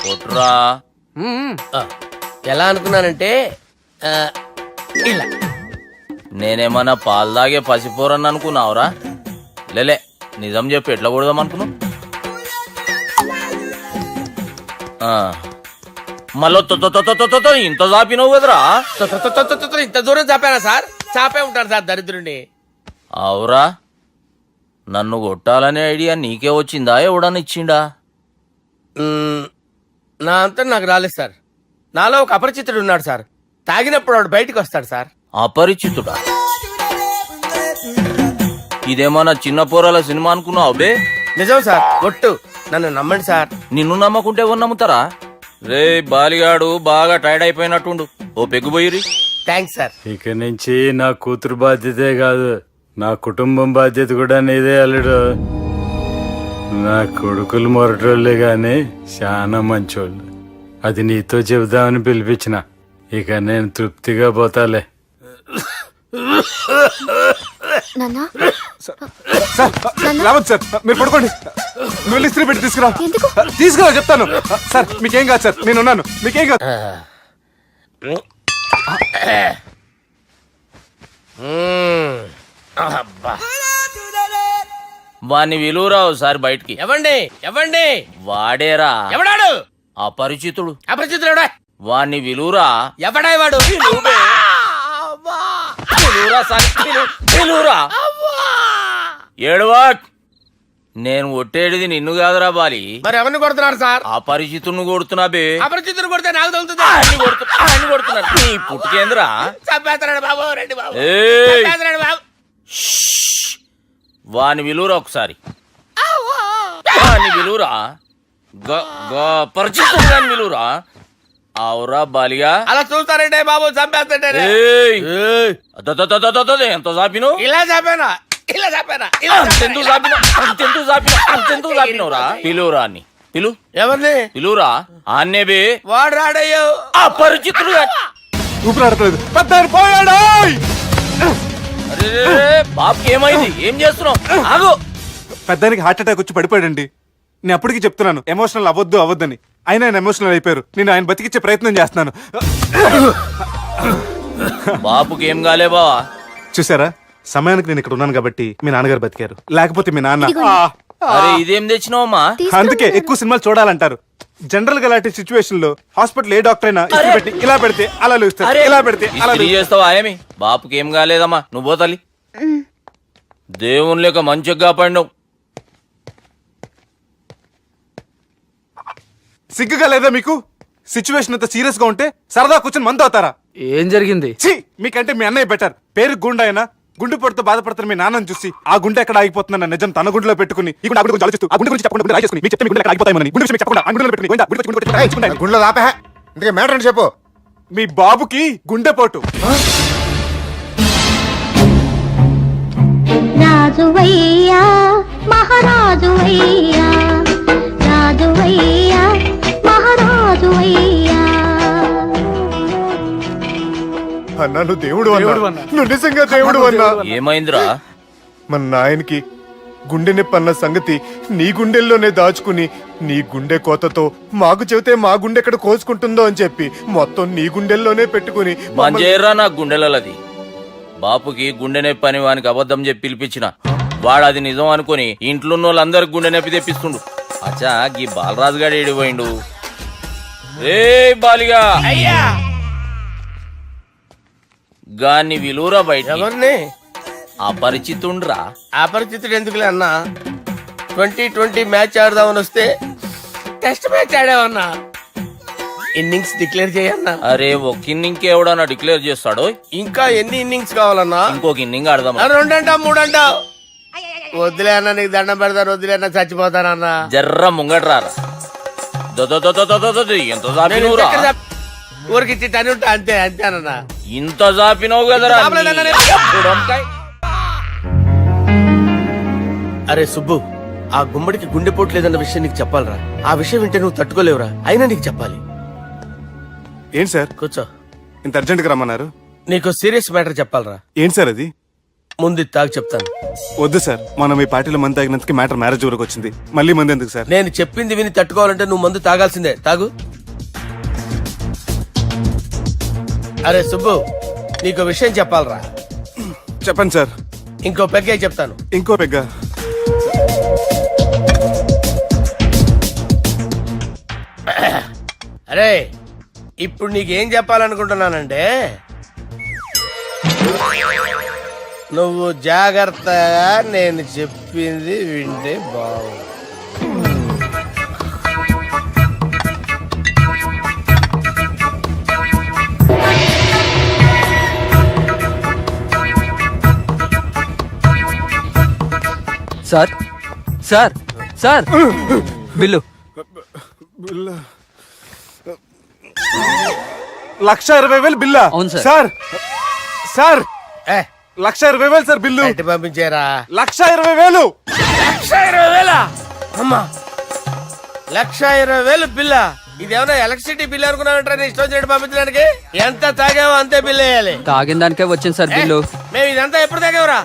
కొట్రా. ఆ, ఎలా అనుకున్నానంటే ఇలా. నేనేమన్నా పాలు తాగే పసిపోరని అనుకున్నావురా? లేలే, నిజం చెప్పు, ఎట్లా కొడదాం అనుకున్నావు? మళ్ళీ ఇంత చాపినవు కదరా? ఇంత దూరం చాపానా సార్? చాపే ఉంటాను సార్ దరిద్రుడిని. అవురా, నన్ను కొట్టాలనే ఐడియా నీకే వచ్చిందా? ఎవడన్నా ఇచ్చిండా? నా అంతా నాకు రాలేదు సార్. నాలో ఒక అపరిచితుడు ఉన్నాడు సార్, తాగినప్పుడు వాడు బయటికి వస్తాడు సార్. అపరిచితుడా? ఇదేమన్నా చిన్న పోరాల సినిమా అనుకున్నావు బే? నిజం సార్, ఒట్టు, నన్ను నమ్మండి సార్. నిన్ను నమ్మకుంటే ఎవరు నమ్ముతారా? రే బాలిగాడు బాగా టైర్డ్ అయిపోయినట్టుండు, ఓ పెగ్గుబోయిరి. Thanks sir. ఇక నుంచి నా కూతురు బాధ్యతే కాదు, నా కుటుంబం బాధ్యత కూడా నీదే అల్లుడు. నా కొడుకులు మొరటోళ్ళే గాని చాలా మంచోళ్ళు. అది నీతో చెబుదామని పిలిపించిన. ఇక నేను తృప్తిగా పోతాలే. నాన్నా సార్ రావద్దు సార్, మీరు పడుకోండి. నువ్వు వెళ్ళి ఇస్త్రీ పెట్టి తీసుకురా. తీసుకురా చెప్తాను. సార్ మీకేం కాదు సార్, నేను ఉన్నాను, మీకేం కాదు. వాణ్ణి విలువరా ఒకసారి బయటికి. ఎవండి ఎవండి? వాడేరా ఎవడాడు? అపరిచితుడు. అపరిచితుడు ఎవడా? వాణ్ణి విలువరా. ఎవడా వాడు? విలువరా. ఏడవా. నేను ఒట్టేడిది నిన్ను కాదురా బాలి. మరి ఎవరిని కొడుతున్నారు సార్? అపరిచితుడిని కొడుతున్నా బే. అపరిచితుడు కొడితే నాకు తగులుతుందా? కొడుతున్నా నీ పుట్టుకేంద్రా? చంపేస్తున్నాడు బాబు, రండి బాబు, ఏయ్ చంపేస్తున్నాడు బాబు. వాని విలువరా ఒకసారి వాని విలువరా పరిచితుడు గాని విలువరా అవురా బాలిగా అలా చూస్తారంటే బాబు చంపేస్తాడే ఏయ్! ఎంత చాపిను ఇలా చంపేనా ఇలా చంపేనా అంతెందుకు చాపినవురా పిలువురా అని పిలు ఎవరిని పిలువురా ఆన్నేబే వాడు రాడయ్యో అపరిచితుడు గాని. ఊపిరాడట్లేదు పెద్ద ఆయన పోయాడు అరే బాబుకి ఏమైంది ఏం చేస్తున్నావు ఆగు పెద్దానికి హార్ట్ అటాక్ వచ్చి పడిపోయాడండి నేను అప్పటికి చెప్తున్నాను ఎమోషనల్ అవ్వద్దని ఆయన ఎమోషనల్ అయిపోయారు నేను ఆయన బతికిచ్చే ప్రయత్నం చేస్తున్నాను బాబుకి ఏం కాలే బావా చూసారా సమయానికి నేను ఇక్కడ ఉన్నాను కాబట్టి మీ నాన్నగారు బతికారు లేకపోతే మీ నాన్న అరే ఇదేం తెచ్చినావమ్మా అందుకే ఎక్కువ సినిమాలు చూడాలంటారు జనరల్ గా అలాంటి సిచ్యువేషన్ లో హాస్పిటల్ ఏ డాక్టర్ అయినా ఇస్త్రీ పెట్టి ఇలా పెడితే అలా లూస్తారు ఇలా పెడితే అలా ఇస్త్రీ చేస్తావా ఏమి బాపుకి ఏం కాలేదమ్మా నువ్వు పోతలి దేవుని లేక మంచిగా పడినావు సిగ్గుగా లేదా మీకు సిచ్యువేషన్ అంత సీరియస్ గా ఉంటే సరదా కూర్చొని మందు అవుతారా ఏం జరిగింది ఛీ మీకంటే మీ అన్నయ్య బెటర్ పేరు గుండె అయినా గుండె పొడితో బాధపడుతున్న మీ నాన్నని చూసి ఆ గుండె ఎక్కడ ఆగిపోతుందన్న నిజం తన గుండెలో పెట్టుకుని ఈ గుండె గురించి ఆలోచిస్తూ ఆ గుండె గురించి చెప్పకుండా గుండె రాజేసుకుని మీకు చెప్తే మీ గుండె ఎక్కడ ఆగిపోతాయని గుండె విషయం చెప్పకుండా ఆ గుండెలో పెట్టుకుని గుండె గుండె గుండెలో ఆపే ఇందుకే మ్యాటర్ అని చెప్పు మీ బాబుకి గుండెపోటు రాజువయ్యా మహారాజువయ్యా రాజువయ్యా మహారాజువయ్యా అన్నా నువ్వు దేవుడు అన్నా నువ్వు నిజంగా దేవుడు అన్నా ఏమైందిరా మన నాయనకి గుండె నొప్పి అన్న సంగతి నీ గుండెల్లోనే దాచుకుని నీ గుండె కోతతో మాకు చెబితే మా గుండె ఎక్కడ కోసుకుంటుందో అని చెప్పి మొత్తం నీ గుండెల్లోనే పెట్టుకుని మంజేరా నా గుండెలది బాపుకి గుండె నొప్పి అని వానికి అబద్ధం చెప్పి పిలిపించిన వాడు అది నిజం అనుకుని ఇంట్లో ఉన్న వాళ్ళందరికి గుండె నొప్పి తెప్పిస్తుండు అచ్చా గీ బాలరాజు గారు ఏడిపోయిండు రే బాలిగా అయ్యా గాన్ని విలువరా బయట ఎవరిని అపరిచితుండ్రా అపరిచితుడు ఎందుకులే అన్నా 2020 మ్యాచ్ ఆడదామని వస్తే టెస్ట్ మ్యాచ్ ఆడావన్నా ఇన్నింగ్స్ డిక్లేర్ చేయన్నా అరే ఒక ఇన్నింగ్ ఎవడన్నా డిక్లేర్ చేస్తాడో ఇంకా ఎన్ని ఇన్నింగ్స్ కావాలన్నా ఇంకొక ఇన్నింగ్ ఆడదాం రెండంటావు మూడంటావు వద్దులే అన్న నీకు దండం పెడతాను వద్దులే అన్న చచ్చిపోతానన్నా జర్ర ముంగట్రారా ఎంత జాపినవురా ఊరికి టని ఉంటా అంతే అంతేనన్నా ఇంత జాపినవు కదరా జాపలేదన్నా నీ నేను. ఎప్పుడు వంకాయ్? అరే సుబ్బు ఆ గుమ్మడికి గుండెపోటు లేదన్న విషయం నీకు చెప్పాలరా ఆ విషయం వింటే నువ్వు తట్టుకోలేవురా అయినా నీకు చెప్పాలి ఏంటి సార్ కూర్చో ఇంత అర్జెంట్ గా రమ్మన్నారు నీకు సీరియస్ మ్యాటర్ చెప్పాలరా ఏంటి సార్ అది ముందు ఇది తాగు చెప్తాను వద్దు సార్ మనం ఈ పార్టీలో మంది తాగినందుకు మ్యాటర్ మ్యారేజ్ వరకు వచ్చింది మళ్ళీ మంది ఎందుకు సార్ నేను చెప్పింది విని తట్టుకోవాలంటే నువ్వు మందు తాగాల్సిందే తాగు అరే సుబ్బు నీకు విషయం చెప్పాలరా చెప్పండి సార్ ఇంకో పెగ్గే చెప్తాను ఇంకో పెగ్గ అరే ఇప్పుడు నీకేం చెప్పాలనుకుంటున్నానంటే నువ్వు జాగ్రత్తగా నేను చెప్పింది వింటే బాగుంది సార్ సార్ సార్ బిల్లు 1,20,000 బిల్లా అవును సార్. సార్ సార్ ఏ 1,20,000 సార్ బిల్లు బయట పంపించేరా 1,20,000 1,20,000 అమ్మా 1,20,000 బిల్లా ఇదేమన్నా ఎలక్ట్రిసిటీ బిల్ అనుకున్నామంటారా నీ ఇష్టం చేయడం పంపించడానికి ఎంత తాగావో అంతే బిల్ వేయాలి తాగిన దానికే వచ్చింది సార్ బిల్లు మేము ఇదంతా ఎప్పుడు తాగేవరా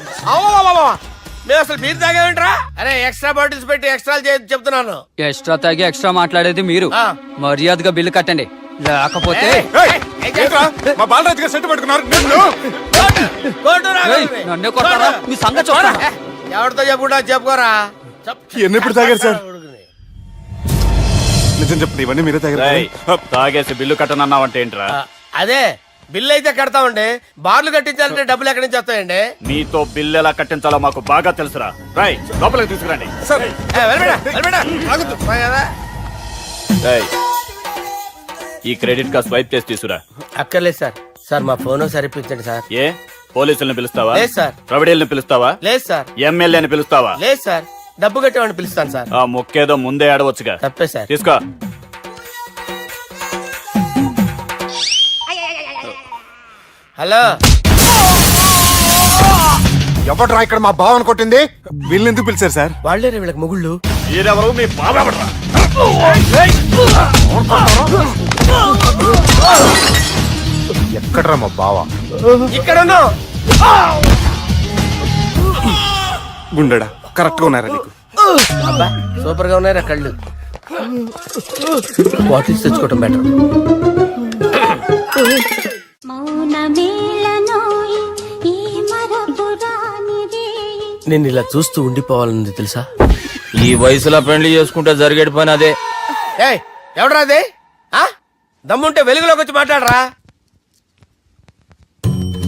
మేము అసలు మీరు తాగేమంటారా అరే ఎక్స్ట్రా బాటిల్స్ పెట్టి ఎక్స్ట్రా చెప్తున్నాను ఎక్స్ట్రా తాగి ఎక్స్ట్రా మాట్లాడేది మీరు ఆ. మర్యాదగా బిల్లు కట్టండి లేకపోతే ఏయ్, ఏంట్రా? మా బాలరాజు గారు సెట్ పట్టుకున్నారు నిన్ను. ఏయ్, నన్నే కొడతారా? మీ సంగతి చూస్తారా? ఎవరితో చెప్పుకుంటా చెప్పుకోరా ఎన్ని ఎప్పుడు తాగారు సార్ నిజం చెప్పండి ఇవన్నీ మీరే తాగారు తాగేసి బిల్లు కట్టనన్నావంటే ఏంట్రా అదే బిల్లు అయితే కడతామండి బార్లు కట్టించాలంటే డబ్బులు ఎక్కడి నుంచి వస్తాయండి మీతో బిల్లు ఎలా కట్టించాలో మాకు బాగా తెలుసురా రై లోపలికి తీసుకురండి సార్ ఆగుతు కదా ఈ క్రెడిట్ కార్డ్ స్వైప్ చేసి తీసుకురా అక్కర్లేదు సార్ సార్ మా ఫోన్ సరిపించండి సార్ ఏ పోలీసుల్ని పిలుస్తావా? లేదు సార్. ప్రొవిడీల్ని పిలుస్తావా? లేదు సార్. ఎమ్మెల్యేని పిలుస్తావా? లేదు సార్. డబ్బు కట్టేవాడిని పిలుస్తాను సార్. ఆ మొక్కేదో ముందే ఆడవచ్చుగా. తప్పే సార్. తీసుకో. హలో, ఎవడ్రా ఇక్కడ మా బావని కొట్టింది? వీళ్ళని ఎందుకు పిలిచారు సార్? వాళ్ళే వీళ్ళకి మొగుళ్ళు. మీరెవరు? మీ బాబా. ఎక్కడ్రా మా బావ? ఇక్కడ ఉన్నావు. గుండెడా కరెక్ట్ గా ఉన్నారా నీకు? అబ్బా సూపర్ గా ఉన్నారా కళ్ళు. బాటిల్స్ తెచ్చుకోవటం బెటర్. నేను ఇలా చూస్తూ ఉండిపోవాలని తెలుసా? ఈ వయసులో పెళ్లి చేసుకుంటే జరిగేటి పని అదే. ఏయ్ ఎవడరా అదే? దమ్ముంటే వెలుగులోకి వచ్చి మాట్లాడరా.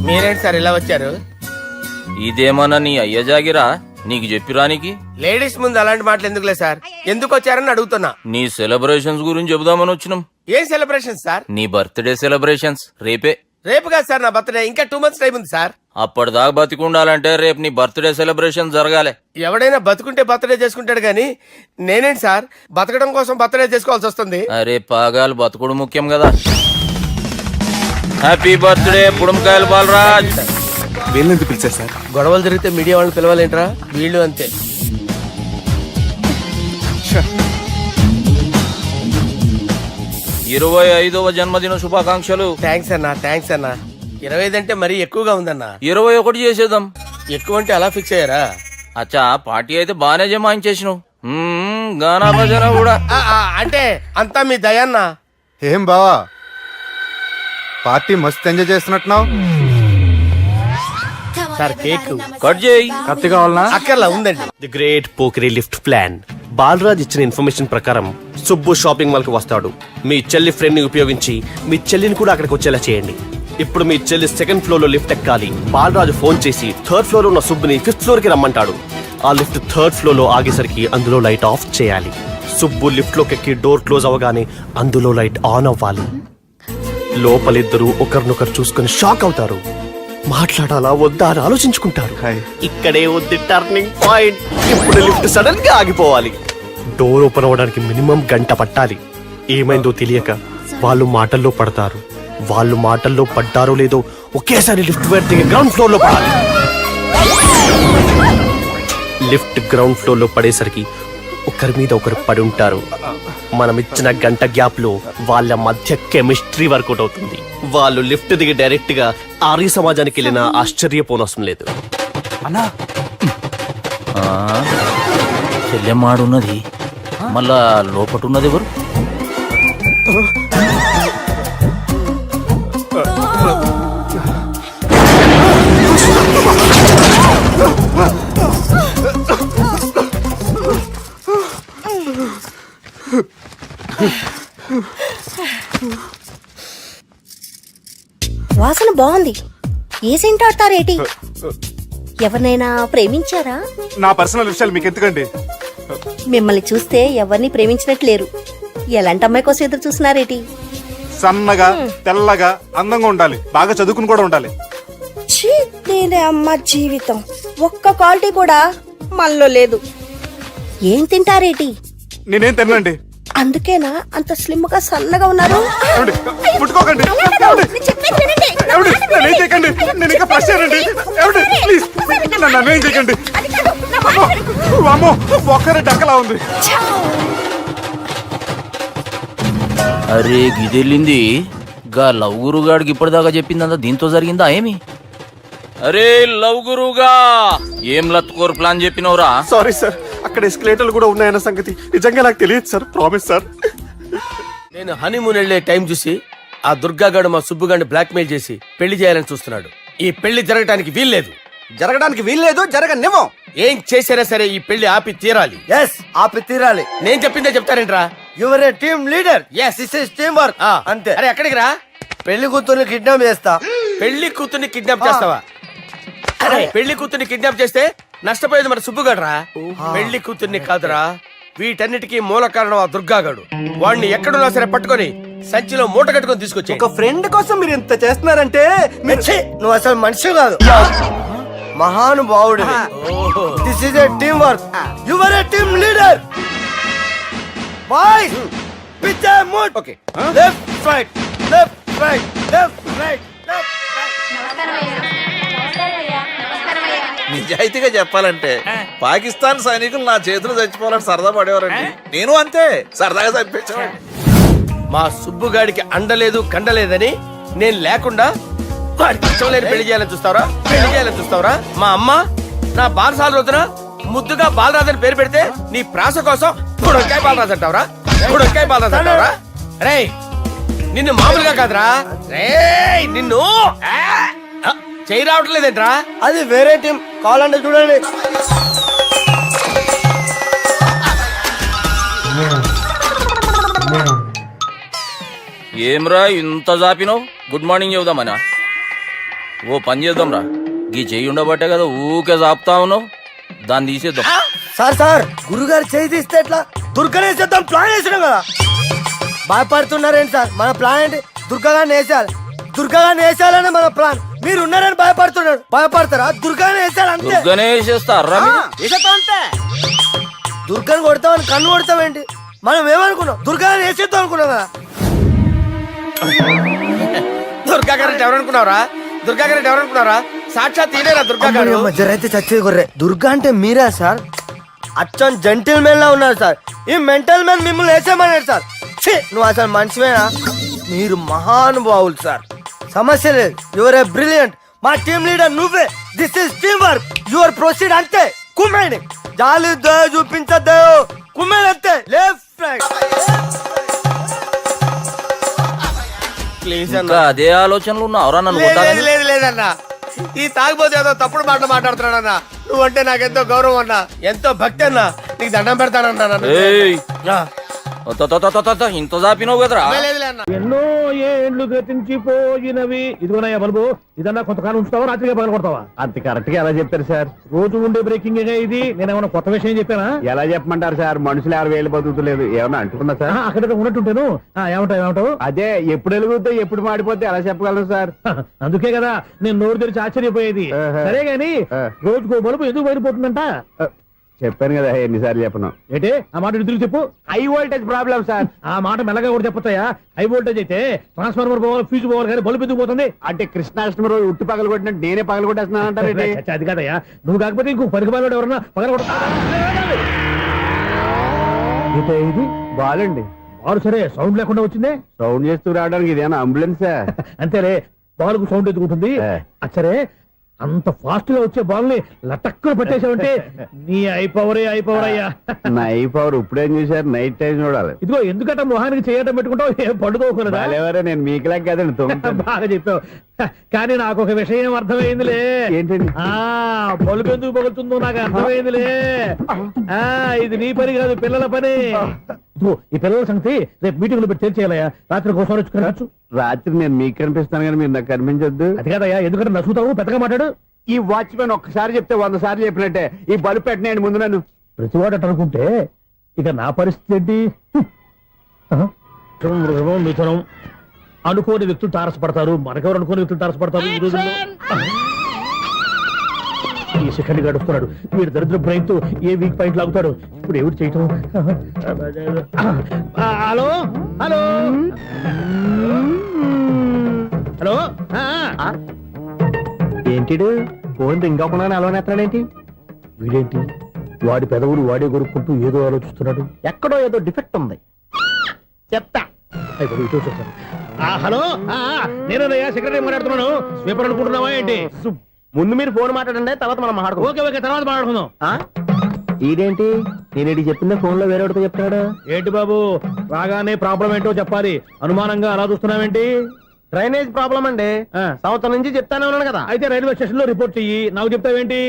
మీరేంటి సార్ ఇలా వచ్చారు? ఇదేమన్నా నీ అయ్య జాగిరా నీకు చెప్పిరానికి? లేడీస్ ముందు అలాంటి మాటలు ఎందుకులే సార్. ఎందుకు వచ్చారని అడుగుతున్నా. నీ సెలబ్రేషన్స్ గురించి చెబుదామని వచ్చినాం. ఏం సెలబ్రేషన్ సార్? నీ బర్త్డే సెలబ్రేషన్స్ రేపే. రేపు కాదు సార్ నా బర్త్డే. ఇంకా 2 months టైం ఉంది సార్. అప్పటిదాకా బతికుండాలంటే రేపు నీ బర్త్డే సెలబ్రేషన్ జరగాలి. ఎవడైనా బతుకుంటే బర్త్డే చేసుకుంటాడు గానీ నేనేంటి సార్ బతకడం కోసం బర్త్డే చేసుకోవాల్సి వస్తుంది? అరే పాగాలు బతుకుడు ముఖ్యం కదా. హ్యాపీ బర్త్డే పుడుమకాయలు బాలరాజ్. వీళ్ళని ఎందుకు పిలిచారు సార్? గొడవలు జరిగితే మీడియా వాళ్ళని పిలవాలేంట్రా? వీళ్ళు అంతే. 25వ జన్మదిన శుభాకాంక్షలు. థ్యాంక్స్ అన్నా, థ్యాంక్స్ అన్నా. 25 అంటే మరీ ఎక్కువగా ఉందన్నా. 21 చేసేద్దాం. ఎక్కువ అంటే అలా ఫిక్స్ అయ్యారా? అచ్చా పార్టీ అయితే బానే జమాయించేసినావు. గానా భజన కూడా. అంటే అంతా మీ దయన్నా. ఏం బావా పార్టీ మస్తు ఎంజాయ్ చేస్తున్నట్టున్నావు. సార్ కేక్ కట్ చేయి. కత్తి కావాలనా? అక్కర్లా ఉందండి. ది గ్రేట్ పోకరీ లిఫ్ట్ ప్లాన్. బాలరాజ్ ఇచ్చిన ఇన్ఫర్మేషన్ ప్రకారం సుబ్బు షాపింగ్ మాల్ కి వస్తాడు. మీ చెల్లి ఫ్రెండ్ ని ఉపయోగించి మీ చెల్లిని కూడా అక్కడికి వచ్చేలా చేయండి. ఇప్పుడు మీ చెల్లి 2nd ఫ్లోర్ లో లిఫ్ట్ ఎక్కాలి. బాలరాజు ఫోన్ చేసి 3rd ఫ్లోర్ లో ఉన్న సుబ్బుని 5th ఫ్లోర్ కి రమ్మంటాడు. ఆ లిఫ్ట్ 3rd ఫ్లోర్ లో ఆగేసరికి అందులో లైట్ ఆఫ్ చేయాలి. సుబ్బు లిఫ్ట్ లోకి ఎక్కి డోర్ క్లోజ్ అవగానే అందులో లైట్ ఆన్ అవ్వాలి. లోపలిద్దరూ ఒకరినొకరు చూసుకుని షాక్ అవుతారు. మాట్లాడాలా వద్దా అని ఆలోచించుకుంటారు. ఇక్కడే ఉంది టర్నింగ్ పాయింట్. ఇప్పుడు లిఫ్ట్ సడన్ గా ఆగిపోవాలి. డోర్ ఓపెన్ అవ్వడానికి మినిమం గంట పట్టాలి. ఏమైందో తెలియక వాళ్ళు మాటల్లో పడతారు. వాళ్ళు మాటల్లో పడ్డారో లేదో ఒకేసారి లిఫ్ట్ దిగి గ్రౌండ్ ఫ్లోర్ లో పడాలి. లిఫ్ట్ గ్రౌండ్ ఫ్లోర్ లో పడేసరికి ఒకరి మీద ఒకరు పడి ఉంటారు. మనం ఇచ్చిన గంట గ్యాప్ లో వాళ్ళ మధ్య కెమిస్ట్రీ వర్కౌట్ అవుతుంది. వాళ్ళు లిఫ్ట్ దిగి డైరెక్ట్ గా ఆర్య సమాజానికి వెళ్ళినా ఆశ్చర్యపోనవసరం లేదు. అన్నా చెల్లెమ్మాడున్నది మళ్ళా లోపటున్నది ఎవరు? వాసన బాగుంది. ఏ సెంట్ ఆడతారేటి? ఎవరినైనా ప్రేమించారా? నా పర్సనల్ విషయాలు మీకు ఎందుకండి? మిమ్మల్ని చూస్తే ఎవరిని ప్రేమించినట్లేరు. ఎలాంటి అమ్మాయి కోసం ఎదురు చూస్తున్నారేటి? సన్నగా తెల్లగా అందంగా ఉండాలి. బాగా చదువుకుని కూడా ఉండాలి. ఛీ, నేనే అమ్మ జీవితం ఒక్క క్వాలిటీ కూడా మనలో లేదు. ఏం తింటారేటి? నేనేం తినండి. అందుకేనా అంత స్లిమ్ గా సన్నగా ఉన్నారు? ముట్టుకోకండి. నేనేం చేయకండి. నేను ఇంకా ఫ్రెష్ అయ్యానండి. ప్లీజ్ నన్ను ఏం చేయకండి. అమ్మో ఒక్కరే డక్కలా ఉంది. అరే గిదెళ్ళింది గా లవ్ గురుగాడికి ఇప్పటిదాకా చెప్పిందంతా దీంతో జరిగిందా ఏమి? అరే లవ్ గురుగా ఏం లత్కోర్ ప్లాన్ చెప్పినవురా? సారీ సార్, అక్కడ ఎస్కలేటర్లు కూడా ఉన్నాయన్న సంగతి నిజంగా నాకు తెలియదు సార్. Promise sir. నేను హనీమూన్ వెళ్లే టైం చూసి ఆ దుర్గాగాడు మా సుబ్బుగాడిని బ్లాక్మెయిల్ చేసి పెళ్లి చేయాలని చూస్తున్నాడు. ఈ పెళ్లి జరగటానికి వీల్లేదు. జరగడానికి వీల్లేదు, జరగనివ్వం. ఏం చేసినా సరే ఈ పెళ్లి ఆపి తీరాలి. ఎస్, ఆపి తీరాలి. నేను చెప్పిందే చెప్తారేంట్రా? Your a team leader. Yes. This is team work. అంతే. అరే ఎక్కడికి రా? పెళ్లి కూతుర్ని కిడ్నాప్ చేస్తా. పెళ్లి కూతుర్ని కిడ్నాప్ చేస్తావా? అరే పెళ్లి కూతుర్ని కిడ్నాప్ చేస్తే నష్టపోయేది మన సుబ్బుగాడురా. పెళ్లి కూతుర్ని కాదురా, వీటన్నిటికీ మూల కారణం ఆ దుర్గాగాడు. వాడిని ఎక్కడున్నా సరే పట్టుకొని సంచిలో మూట కట్టుకొని తీసుకొచ్చి ఒక ఫ్రెండ్ కోసం మీరు ఇంత చేస్తున్నారంటే నువ్వు అసలు మనిషి కాదు మహానుభావుడు. This is a team work. You are a team leader. Boys pitch mood. Okay left right left right left right left నిజాయితీగా చెప్పాలంటే పాకిస్తాన్ సైనికులు నా చేతులు చచ్చిపోవాలని సరదా పడేవారండి. నేను అంతే సరదాగా చంపించేవాడిని. మా సుబ్బుగాడికి అండలేదు కండలేదని నేను లేకుండా వాడికి ఇష్టం లేని పెళ్లి చేయాలని చూస్తావరా? పెళ్లి చేయాలని చూస్తావరా? మా అమ్మ నా బారసాల రోజున ముద్దుగా బాలరాజు అని పేరు పెడితే నీ ప్రాస కోసం గుడొక్కాయ బాలరాజు అంటావరా? గుడొక్కాయ బాలరాజు అంటావరా? రే నిన్ను మామూలుగా కాదురా, రే నిన్ను చేయి రావట్లేదేంట్రా? అది వేరే టీం కావాలంటే చూడండి. ఏమ్రా ఇంత జాపినావు? Good morning చెబుదామనా? ఓ పని చేద్దాంరా, గీ చెయ్యి ఉండబట్టే కదా ఊకే జాపుతా ఉన్నావు, దాన్ని తీసేద్దాం. సార్ గురుగారు చేయి తీస్తే ఎట్లా? దుర్గనేసేద్దాం ప్లాన్ వేసినాం కదా. భయపడుతున్నారేంటి సార్? మన ప్లాన్ ఏంటి? దుర్గాగాన్ని వేసేయాలి. దుర్గాగాన్ని వేసేయాలని మన ప్లాన్. మీరు ఉన్నారని భయపడుతున్నాడు. భయపడతారా? దుర్గానే వేసేయాలి అంతే. దుర్గనే వేసేస్తారా? వేసేద్దాం అంతే. దుర్గాని కొడతామని కన్ను కొడతామేంటి? మనం ఏమనుకున్నాం? దుర్గాని వేసేద్దాం అనుకున్నాం కదా. దుర్గా గారు ఎవరనుకున్నారా? దుర్గా గారు ఎవరనుకున్నారా? సాక్షాత్ తీరేరా దుర్గా గారు. మధ్యరైతే చచ్చేది గొర్రె. దుర్గా అంటే మీరా సార్? అచ్చం జెంటిల్ మెన్ లా ఉన్నారు సార్. ఈ మెంటల్ మెన్ మిమ్మల్ని వేసేమన్నాడు సార్. నువ్వు అసలు మనిషివేనా? మీరు మహానుభావులు సార్. సమస్య లేదు. Your a brilliant. మా టీమ్ లీడర్ నువ్వే. This is team work. Your proceed అంతే. కుమ్మేని జాలి దయ చూపించద్దు. కుమ్మేని అంతే. Left right. ప్లీజ్ అన్న. అదే ఆలోచనలు ఉన్నావురా నన్ను? లేదు లేదన్నా, ఈ తాగిపోతే ఏదో తప్పుడు మాట మాట్లాడుతున్నాడన్నా. నువ్వంటే నాకెంతో గౌరవం అన్నా, ఎంతో భక్తి అన్నా. నీకు దండం పెడతానన్నా. ఇంత జాపినావు కదరా? ఎన్నో ఏళ్ళు గతించిపోయినవి. ఇదిగోనయ్యా బల్బు, ఇదన్నా కొంతకాలం ఉంచుతావా, రాత్రిగా పగల కొడతావా? అంత కరెక్ట్ గా ఎలా చెప్పారు సార్? రోజు ఉండే బ్రేకింగ్ ఇది. నేనేమన్నా కొత్త విషయం చెప్పానా? ఎలా చెప్పమంటారు సార్? మనుషులు 60,000 బతుకుతలేదు. ఏమన్నా అంటున్నా సార్? అక్కడ ఉన్నట్టుంటాను. ఏమంటావు? అదే ఎప్పుడు వెలుగుతే ఎప్పుడు మాడిపోతే ఎలా చెప్పగలను సార్? అందుకే కదా నేను నోరు తెరిచి ఆశ్చర్యపోయేది. సరే గాని రోజుకో బల్బు ఎందుకు బయటపోతుందంట? చెప్పాను కదా ఎన్నిసార్లు చెప్పను. ఏంటే ఆ మాట ఎదురు చెప్పు. High voltage problem sir. ఆ మాట మెల్లగా కూడా చెప్పొచ్చాయా? హై వోల్టేజ్ అయితే ట్రాన్స్ఫార్మర్ పోవాలి, ఫ్యూజ్ పోవాలి, కానీ బల్బు ఎందుకు పోతుంది? అంటే కృష్ణాష్టమి రోజు ఉట్టి పగలు కొట్టినట్టు నేనే పగలు కొట్టేస్తున్నానంటారు. అది కాదయ్యా, నువ్వు కాకపోతే ఇంకో పరికి బాలు ఎవరన్నా పగల కొడతా. ఇది బాలండి. బాలు సరే సౌండ్ లేకుండా వచ్చిందే. సౌండ్ చేస్తూ రావడానికి ఇదేనా అంబులెన్సా? అంతేలే, బాలుకు సౌండ్ ఎదుగుతుంది. సరే అంత ఫాస్ట్ గా వచ్చే బాల్ని లటక్కులు పట్టేసావంటే నీ అయిపోవర్ అయ్యా. నా పవర్ ఇప్పుడేం చూసారు? నైట్ టైం చూడాలి. ఇదిగో ఎందుకంటే మొహానికి చేయటం పెట్టుకుంటావు, ఏం పండుకోకూడదా? నేను మీకులా కదండి. బాగా చెప్పావు. కానీ నాకు ఒక విషయం అర్థమైందిలే. ఏంటండి? బల్బు ఎందుకు పగులుతుందో నాకు అర్థమైందిలే. ఇది నీ పని కాదు, పిల్లల పని. ఈ పిల్లల సంగతి రేపు మీటింగ్ లో పెట్టి తెలిసేయాలయ్యా. రాత్రి కోసం వచ్చి రాత్రి నేను మీకు కనిపిస్తాను కానీ మీరు నాకు కనిపించొద్దు. అది కాదయ్యా, ఎందుకంటే నచ్చుతావు, పెద్దగా మాట్లాడు. ఈ వాచ్మెన్ ఒక్కసారి చెప్తే 100 సార్లు చెప్పినట్టే. ఈ బల్బు పెట్టినాయండి ముందు నన్ను. ప్రతివాడు అనుకుంటే ఇక నా పరిస్థితి ఏంటి? మిథునం అనుకోని వ్యక్తులు తారసపడతారు. మనకెవరు అనుకోని వ్యక్తులు తారసపడతారు ఈ రోజుల్లో. ఈ సెకండ్ గడుపుతున్నాడు వీడు. దరిద్ర బ్రెయిన్ తో ఏ వీక్ పాయింట్ లాగుతాడు. ఇప్పుడు ఎవరు చేయటం? Hello hello hello. ఏంటిడు ఫోన్ రింగ్ అవ్వకుండా అలవనేస్తాడేంటి? వీడేంటి వాడి పెదవులు వాడే కొరుక్కుంటూ ఏదో ఆలోచిస్తున్నాడు. ఎక్కడో ఏదో డిఫెక్ట్ ఉంది. చెప్తా. హలో, నేనయ్యా సెక్రటరీ మాట్లాడుతున్నాను. స్వీపర్ అనుకుంటున్నావా ఏంటి? ముందు మీరు ఫోన్ మాట్లాడండి, తర్వాత మనం మాట్లాడుకో. ఓకే తర్వాత మాట్లాడుకుందాం. ఇదేంటి నేను చెప్పిందే ఫోన్ లో వేరే ఒకటి చెప్తాడు. ఏంటి బాబు, రాగానే ప్రాబ్లం ఏంటో చెప్పాలి. అనుమానంగా అలా చూస్తున్నావేంటి? డ్రైనేజ్ ప్రాబ్లం అండి. సంవత్సరం నుంచి చెప్తానే ఉన్నాను కదా. అయితే రైల్వే స్టేషన్ లో రిపోర్ట్ చెయ్యి. నాకు చెప్తావేంటి?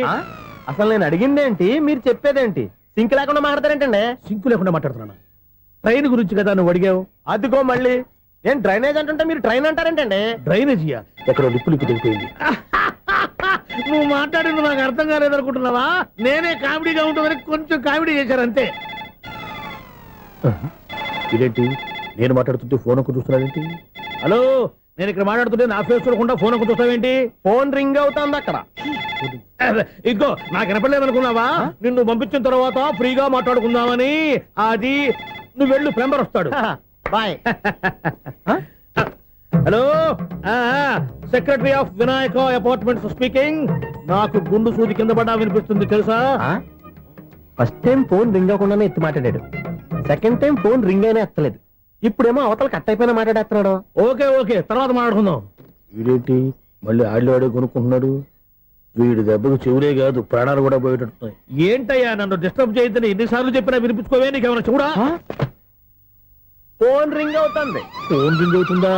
అసలు నేను అడిగిందేంటి, మీరు చెప్పేదేంటి? సింక్ లేకుండా మాట్లాడతారేంటండి? సింక్ లేకుండా మాట్లాడుతున్నాను. ట్రైన్ గురించి కదా నువ్వు అడిగావు. అదిగో మళ్ళీ నేను డ్రైనేజ్ అంటుంటే మీరు ట్రైన్ అంటారేంటండి? డ్రైనేజీయా? ఎక్కడో లిప్పు తెగిపోయింది. నువ్వు మాట్లాడింది నాకు అర్థం కాలేదనుకుంటున్నావా? నేనే కామెడీగా ఉంటుందని కొంచెం కామెడీ చేశారంతే. ఇదేంటి నేను మాట్లాడుతుంటే ఫోన్ ఒక్క చూస్తున్నావేంటి? హలో, నేను ఇక్కడ మాట్లాడుతుంటే నా ఫేస్ చూడకుండా ఫోన్ ఒక్క చూస్తావేంటి? ఫోన్ రింగ్ అవుతుంది అక్కడ. ఇదిగో నాకు వినపడలేదు అనుకున్నావా? నిన్ను పంపించిన తర్వాత ఫ్రీగా మాట్లాడుకుందామని. అది నువ్వు వెళ్ళు, ప్లంబర్ వస్తాడు. Bye. Hello, secretary of Vinayaka apartments speaking. నాకు గుండు సూది కింద పడ్డా వినిపిస్తుంది తెలుసా? ఫస్ట్ టైం ఫోన్ రింగ్ అవ్వకుండానే ఎత్తి మాట్లాడాడు. సెకండ్ టైం ఫోన్ రింగ్ అయినా ఎత్తలేదు. ఇప్పుడేమో అవతల కట్ అయిపోయినా మాట్లాడేస్తున్నాడు. ఓకే ఓకే, తర్వాత మాట్లాడుకుందాం. వీడేంటి మళ్ళీ ఆడిలో కొనుక్కుంటున్నాడు? వీడి దెబ్బకు చెవులే కాదు, ప్రాణాలు కూడా పోయేటట్టున్నాయి. ఏంటయ్యా నన్ను డిస్టర్బ్ చేయొద్దని ఎన్నిసార్లు చెప్పినా వినిపించుకోవే? నీకేమైనా చూడా? ఫోన్ రింగ్ అవుతుంది. ఫోన్ రింగ్ అవుతుందా?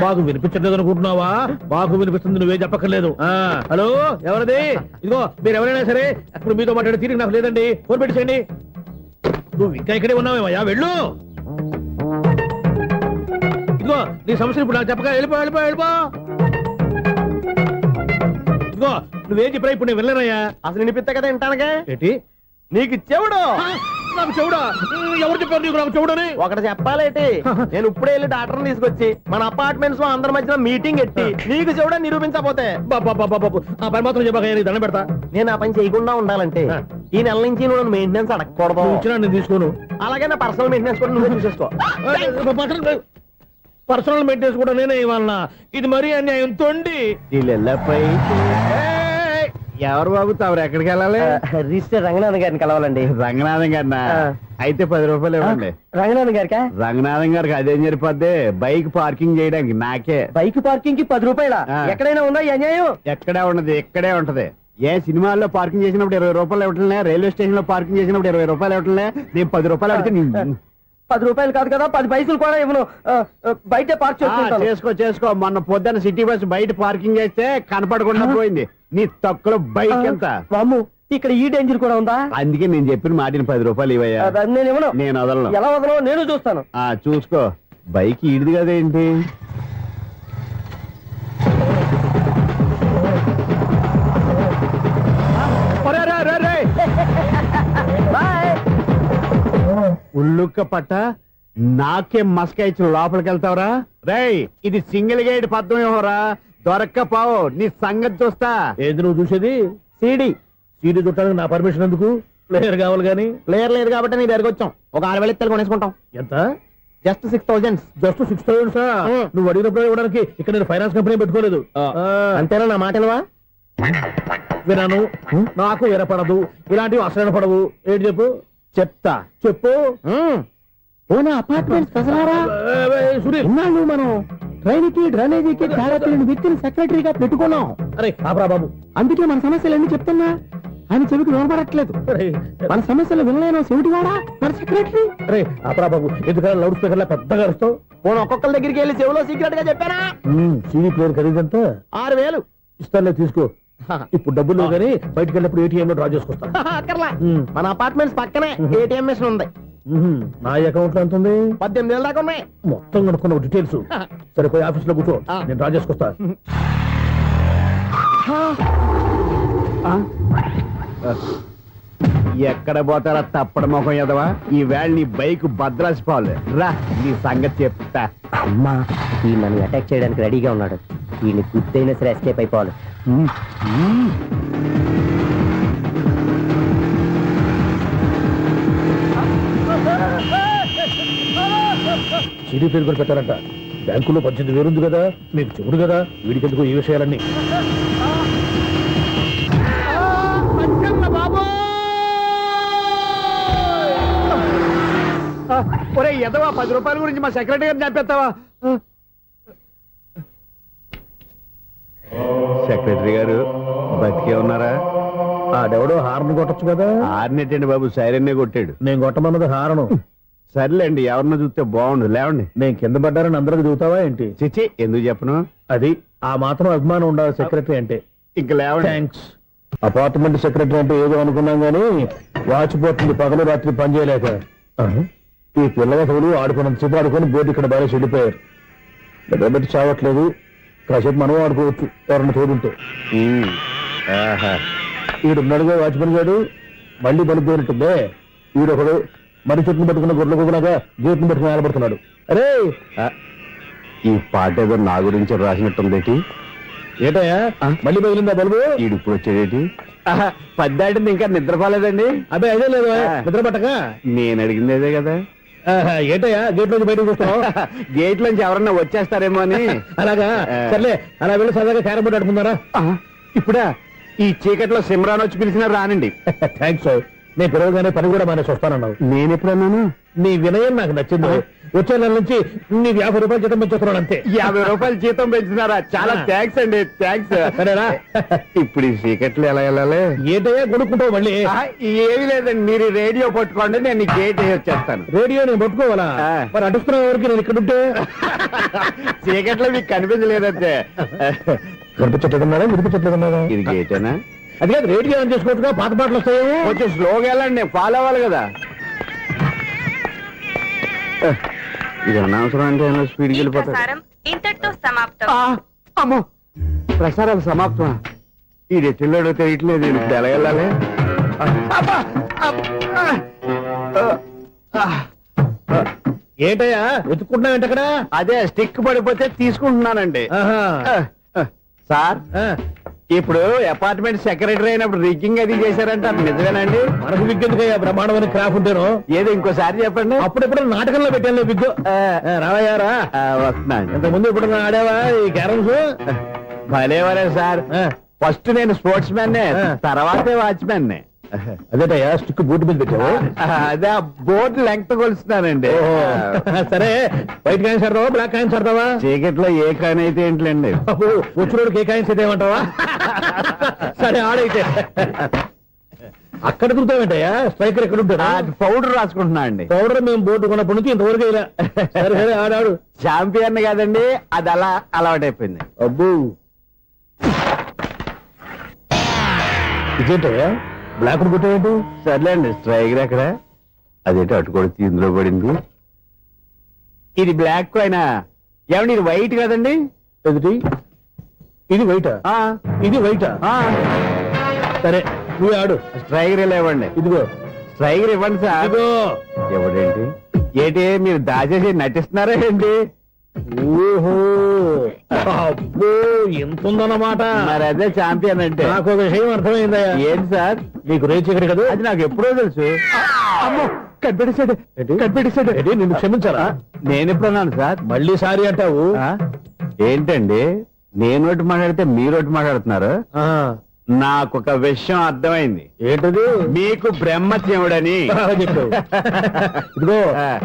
మాకు వినిపించట్లేదు అనుకుంటున్నావా? మాకు వినిపిస్తుంది, నువ్వే చెప్పక్కర్లేదు. హలో, ఎవరిది? ఇదిగో మీరు ఎవరైనా సరే ఇప్పుడు మీతో మాట్లాడే తీరిక నాకు లేదండి. ఫోన్ పెట్టేసేయండి. నువ్వు ఇంకా ఇక్కడే ఉన్నావేమయ్యా, వెళ్ళు. ఇదిగో నీ సమస్య ఇప్పుడు నాకు చెప్పగా వెళ్ళిపో వెళ్ళిపో వెళ్ళిపో. ఇదిగో నువ్వేం చెప్పరా ఇప్పుడు నేను వెళ్ళానయ్యా. అసలు వినిపిస్తా కదా వింటానగా. ఏంటి నీకు చెవుడు? నాకు చెవుడా? ఎవరు చెప్పారు నీకు నాకు చెవుడని? ఒకటి చెప్పాలేటి, నేను ఇప్పుడే వెళ్ళి డాక్టర్ని తీసుకొచ్చి మన అపార్ట్మెంట్స్ లో అందరి మధ్యన మీటింగ్ ఎట్టి నీకు చెవుడా నిరూపించకపోతే బాబు ఆ పని మాత్రం చెప్పక నేను దండం పెడతా. నేను ఆ పని చేయకుండా ఉండాలంటే ఈ నెల నుంచి నువ్వు నన్ను మెయింటెనెన్స్ అడగకూడదు. ఇచ్చినా నేను తీసుకోను. అలాగే నా పర్సనల్ మెయింటెనెన్స్ కూడా నువ్వే చూసేసుకో. పర్సనల్ మెయింటెనెన్స్ కూడా నేనే ఇవ్వాలన్నా? ఇది మరీ అన్యాయం తోండి. ఎవరు బాబు తమరు ఎక్కడికి వెళ్ళాలి? రిజిస్టర్ రంగనాథన్ గారిని కలవాలండి. రంగనాథం గారినా? అయితే 10 రూపాయలు ఇవ్వండి. రంగనాథన్ గారికా? రంగనాథం గారికి అదేం సరిపోద్ది, బైక్ పార్కింగ్ చేయడానికి నాకే. బైక్ పార్కింగ్ కి 10 రూపాయల? ఎక్కడైనా ఉందా ఈ అన్యాయం? ఎక్కడే ఉండదు, ఇక్కడే ఉంటది. ఏ సినిమాల్లో పార్కింగ్ చేసినప్పుడు 20 రూపాయలు ఇవ్వట్లే, రైల్వే స్టేషన్ లో పార్కింగ్ చేసినప్పుడు 20 రూపాయలు ఇవ్వట్లే. నేను 10 రూపాయలు అడిగితే 10 రూపాయలు కాదు కదా, 10 పైసలు కూడా ఇవ్వను. బయట పార్క్ చేసుకుంటాను. చేసుకో. మొన్న పొద్దున్న సిటీ బస్ బయట పార్కింగ్ చేస్తే కనపడకుండా పోయింది. నీ తక్కువ బైక్ ఎంత? వామ్ము, ఇక్కడ ఈ డేంజర్ కూడా ఉందా? అందుకే నేను చెప్పిన మాటిని 10 రూపాయలు ఇవ్వయ్యా. నేను ఇవ్వను. నేను వదలను. ఎలా వదలను నేను చూస్తాను. చూసుకో. బైక్ ఈడిది కదేంటి? ఉల్లుక్క పట్ట నాకే మస్క ఇచ్చిన లోపలికి వెళ్తావరా? రేయ్, ఇది సింగిల్ గేట్ పద్మం ఇవ్వరా, దొరక్కపోవు నీ సంగతి చూస్తా. ఏది నువ్వు చూసేది? సీడీ చుట్టానికి నా పర్మిషన్ ఎందుకు? ప్లేయర్ కావాలి కానీ. ప్లేయర్ లేదు కాబట్టి నీ దగ్గరకు వచ్చాం. ఒక 6,000 ఇత్తలు కొనేసుకుంటాం. ఎంత? జస్ట్ 6,000. Just 6,000 sir? నువ్వు అడిగినప్పుడు ఇవ్వడానికి ఇక్కడ నేను ఫైనాన్స్ కంపెనీ పెట్టుకోలేదు. అంతేనా నా మాటలువా? వినాను, నాకు వినపడదు, ఇలాంటివి అసలు పడవు. ఏంటి చెప్పు? చెప్తా. చెప్పు. అపార్ట్మెంట్స్ ఇన్నాళ్ళు మనం ట్రైన్కి డ్రైనేజీకి తేడా వ్యక్తిని సెక్రటరీగా పెట్టుకున్నాం. అరే ఆపరా బాబు, అందుకే మన సమస్యలు ఎన్ని చెప్తున్నా ఆయన చెవికి వినపడట్లేదు. మన సమస్యలు వినలేను చెవిటి వాడా మన సెక్రటరీ. అరే ఆపరా బాబు, ఎందుకంటే లౌడ్ స్పీకర్ లా పెద్దగా అరుస్తావు. పోను ఒక్కొక్కరి దగ్గరికి వెళ్ళి చెవిలో సీక్రెట్ గా చెప్పానా? సీడీ ప్లేయర్ ఖరీదంతా 6,000 ఇస్తానులే, తీసుకో. ఇప్పుడు డబ్బులు కానీ బయటకు వెళ్ళినప్పుడు ఏటీఎం లో డ్రా చేసుకొస్తా. అక్కర్లా, మన అపార్ట్మెంట్స్ పక్కనే ఏటీఎం మిషన్ ఉంది. నా అకౌంట్ లో ఎంత ఉంది? 18,000 దాకా ఉన్నాయి. మొత్తం కనుక్కున్న డీటెయిల్స్. సరిపోయి ఆఫీస్ లో కూర్చో, నేను డ్రా చేసుకొస్తా. ఎక్కడ పోతారా తప్పడ మొహం ఎదవా? ఈ వేళ నీ బైక్ భద్రాసిపోవాలి. రా, నీ సంగతి చెప్తా. అమ్మా, ఈ నన్ను అటాక్ చేయడానికి రెడీగా ఉన్నాడు. ఈయన గుర్తైనా సరే ఎస్కేప్ అయిపోవాలి. సీడీ ప్లేయర్ కూడా పెట్టారంట. బ్యాంకులో 18,000 ఉంది కదా, మీకు చెవుడు కదా, వీడికి ఎందుకు ఈ విషయాలన్నీ? ఒరే ఎదవా, 10 రూపాయల గురించి మా సెక్రటరీ గారిని చంపేస్తావా? సెక్రటరీ గారు బతికే ఉన్నారా? ఆడెవడో హార్న్ కొట్టచ్చు కదా. హార్న్ ఎట్టండి బాబు, సైరన్నే కొట్టాడు. నేను కొట్టమన్నది హారను. సర్లేండి, ఎవరినో చూస్తే బాగుండు. లేవండి. నేను కింద పడ్డారని అందరికి చూతావా ఏంటి? చిచ్చి, ఎందుకు చెప్పను? అది ఆ మాత్రం అభిమానం ఉండాలి సెక్రటరీ అంటే. ఇంక లేవండి. థ్యాంక్స్. అపార్ట్మెంట్ సెక్రటరీ అంటే ఏదో అనుకున్నాం గానీ వాచిపోతుంది పగలు రాత్రి పని చేయలేక. ఈ పిల్లవసలు ఆడుకున్నంతసేపు ఆడుకొని బోర్డు ఇక్కడ బాగా చెడిపోయారు. నిద్రబెట్టి చావట్లేదు. కాసేపు మనం ఆడుకోవచ్చు ఎవరన్నా తోడుంటే. ఈడున్నాడుగా వాచ్మెన్ గారు, మళ్ళీ పడిపోయినట్టుందే. ఈడొకడు మరి చెట్టును పట్టుకున్న గొడ్ల కుదలాగా గేట్ను పట్టుకుని నిలబడుతున్నాడు. అరే ఈ పాట ఏదో నా గురించి రాసినట్టుందేటి. ఏటయ్యా మళ్ళీ బదిలిందా బలుబు? ఈడు ఇప్పుడు వచ్చేదేటి? పద్దాటింది ఇంకా నిద్రపోలేదండి. అదే అదే లేదు నిద్ర పట్టక. నేను అడిగింది అదే కదా. ఏటయ్యా గేట్ నుంచి బయటకు చూస్తున్నావు? గేట్ లోంచి ఎవరన్నా వచ్చేస్తారేమో అని. అలాగా సర్లే, అలా వెళ్ళి సరదాగా క్యారం బోర్డు ఆడుకుందారా? ఇప్పుడా ఈ చీకట్లో సిమ్రాన్ వచ్చి పిలిచినా రానండి. థ్యాంక్స్. నేను పిలవగానే పని కూడా మానేసి వస్తానన్నావు. నేను ఎప్పుడన్నాను? నీ వినయం నాకు నచ్చింది. వచ్చే నెల నుంచి నీకు 50 రూపాయలు జీతం పెంచుతున్నాను అంతే. 50 రూపాయలు జీతం పెంచినారా? చాలా థ్యాంక్స్ అండి, థ్యాంక్స్. సరేనా? ఇప్పుడు ఈ చీకట్లు ఎలా వెళ్ళాలి? ఏంటయ్యా కొనుక్కుంటావు మళ్ళీ? ఏమీ లేదండి, మీరు రేడియో పట్టుకోండి, నేను ఈ గేట్ వేసి వచ్చేస్తాను. రేడియో నేను పట్టుకోవాలా? మరి అడుస్తున్న వరకు నేను ఇక్కడ ఉంటే చీకట్లో మీకు కనిపించలేదంటే. కనిపించట్లేదన్నారా వినిపించట్లేదన్నారా? ఇది గేటేనా? అది కాదు, రేడియో ఆన్ చేసుకోవచ్చుగా, పాత పాటలు వస్తాయేమో. కొంచెం స్లోగా వెళ్ళండి, ఫాలో అవ్వాలి కదా. ఇది అనవసరం అంటే స్పీడ్కి వెళ్ళిపోతారు. ఇంతటితో సమాప్తం. అమ్మో, ప్రసారాలు సమాప్తమా? ఈ రెట్టిల్లోడో తెలియట్లేదు, నేను ఇప్పుడు ఎలా వెళ్ళాలి? ఏంటయ్యా వెతుక్కుంటున్నావు ఏంటక్కడ? అదే స్టిక్ పడిపోతే తీసుకుంటున్నానండి. సార్, ఇప్పుడు అపార్ట్మెంట్ సెక్రటరీ అయినప్పుడు రిగ్గింగ్ అది చేశారంటే అది నిజమేనండి? మనకు విగ్గెందుకయ్యా, బ్రహ్మాండమైన క్రాఫ్ ఉంటాను. ఏదో ఇంకోసారి చెప్పండి. అప్పుడెప్పుడు నాటకంలో పెట్టాను విగ్గు. రావయ్యారా? వస్తున్నాను. ఇంత ముందు ఇప్పుడు ఆడావా ఈ క్యారమ్స్? భలేవరే సార్, ఫస్ట్ నేను స్పోర్ట్స్ మ్యాన్, తర్వాతే వాచ్మెన్. అదేటయ్యా స్టిక్ బూట్ మీద పెట్టావు? అదే బోర్డు లెంగ్త్ కొలుస్తున్నానండి. సరే, వైట్ కాయిన్స్ ఆడతావా బ్లాక్ కాయిన్స్ ఆడతావా? చీకట్లో ఏ కాయిన్ అయితే ఏంటండి? వచ్చినోడికి ఏ కాయిన్స్ అయితే ఏమంటావా? సరే ఆడైతే. అక్కడ తిరుగుతావేంటయ్యా? స్ట్రైకర్ ఎక్కడ ఉంటాడా? పౌడర్ రాసుకుంటున్నా అండి. పౌడర్ మేము బోర్డు కొన్నప్పటి నుంచి ఇంతవరకు ఇలా. సరే సరే ఆడాడు. ఛాంపియన్ కాదండి, అది అలా అలవాటైపోయింది. అబ్బు, ఇదేంటయ్యా బ్లాక్ కొట్టేయండి? సర్లేండి, స్ట్రైకర్ ఎక్కడ? అదేంటి అటుకొడితే ఇందులో పడింది. ఇది బ్లాక్ అయినా ఏమండి, ఇది వైట్ కదండి? ఎదుటి ఇది వైటా? ఇది వైటా? సరే నువ్వు ఆడు. స్ట్రైకర్ ఇలా ఇవ్వండి. ఇదిగో స్ట్రైకర్ ఇవ్వండి సార్. ఇదిగో. ఎవడేంటి ఏంటి మీరు దాచేసి నటిస్తున్నారా ఏంటి? ఓహో, అబ్బో ఎంత ఉందన్నమాట. మరి అదే ఛాంపియన్ అంటే. నాకు విషయం అర్థమైందయ్యా. ఏంటి సార్? నీకు రేచీకటి కదా? అది నాకు ఎప్పుడో తెలుసు. అమ్మో, కనిపెట్టేశాడు, కనిపెట్టేశాడు. నిన్ను క్షమించారా? నేను ఎప్పుడన్నాను సార్? మళ్ళీ సారీ అంటావు? ఏంటండి, నేను ఒకటి మాట్లాడితే మీరు ఒకటి మాట్లాడుతున్నారు. నాకు ఒక విషయం అర్థమైంది. ఏంటది? మీకు బ్రహ్మత్యముడని చెప్పావు. ఇదిగో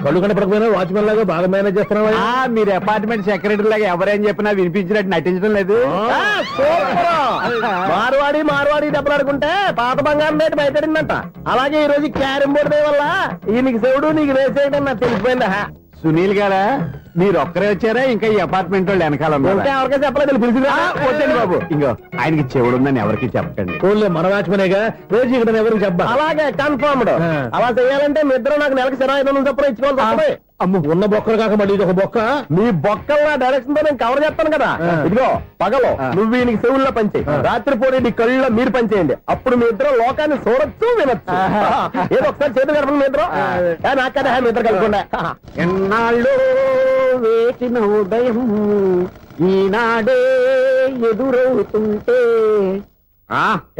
కళ్ళు కనపడకపోయినా వాచ్మెన్ లాగా బాగా మేనేజ్ చేస్తున్నావా? మీరు అపార్ట్మెంట్ సెక్రటరీ లాగా ఎవరేం చెప్పినా వినిపించినట్టు నటించడం లేదు. మార్వాడి దెబ్బలు ఆడుకుంటే పాత బంగారం రేటు బయటడిందంట. అలాగే ఈ రోజు క్యారం బోర్డు వల్ల నీకు శివుడు నీకు రేసేయడం నాకు తెలిసిపోయిందా? సునీల్ గారా, మీరు ఒక్కరే వచ్చారా? ఇంకా ఈ అపార్ట్మెంట్ వాళ్ళు వెనకాల ఎవరికైనా చెప్పలేదు, పిలిచిరా. వచ్చండి బాబు. ఇంకో ఆయనకి చెవుడు ఉందని ఎవరికి చెప్పకండి. ఓన్లీ మన వాచ్మనేగా, రోజు ఇక్కడ ఎవరికి చెప్పా. అలాగే కన్ఫర్మ్డ్. అలా చేయాలంటే మీ ఇద్దరు నాకు నెలకి 25,000 చొప్పున ఇచ్చుకోవాలి. అమ్మ, ఉన్న బొక్కలు కాక మళ్ళీ ఇది ఒక బొక్క. మీ బొక్కల డైరెక్షన్ తో నేను కవర్ చేస్తాను కదా. ఇదిగో పగలో నువ్వు ఈయనకి చెవుల్లో పనిచేయి, రాత్రిపూట నీ కళ్ళలో మీరు పనిచేయండి. అప్పుడు మీ ఇద్దరు లోకాన్ని చూడొచ్చు వినొచ్చు. ఏదో ఒకసారి చేతులు కడపండి మీ ఇద్దరు. నాకు కదా మీ ఇద్దరు కలుపుకుండా. ఎన్నాళ్ళు వేచిన ఉదయం ఈనాడే ఎదురవుతుంటే.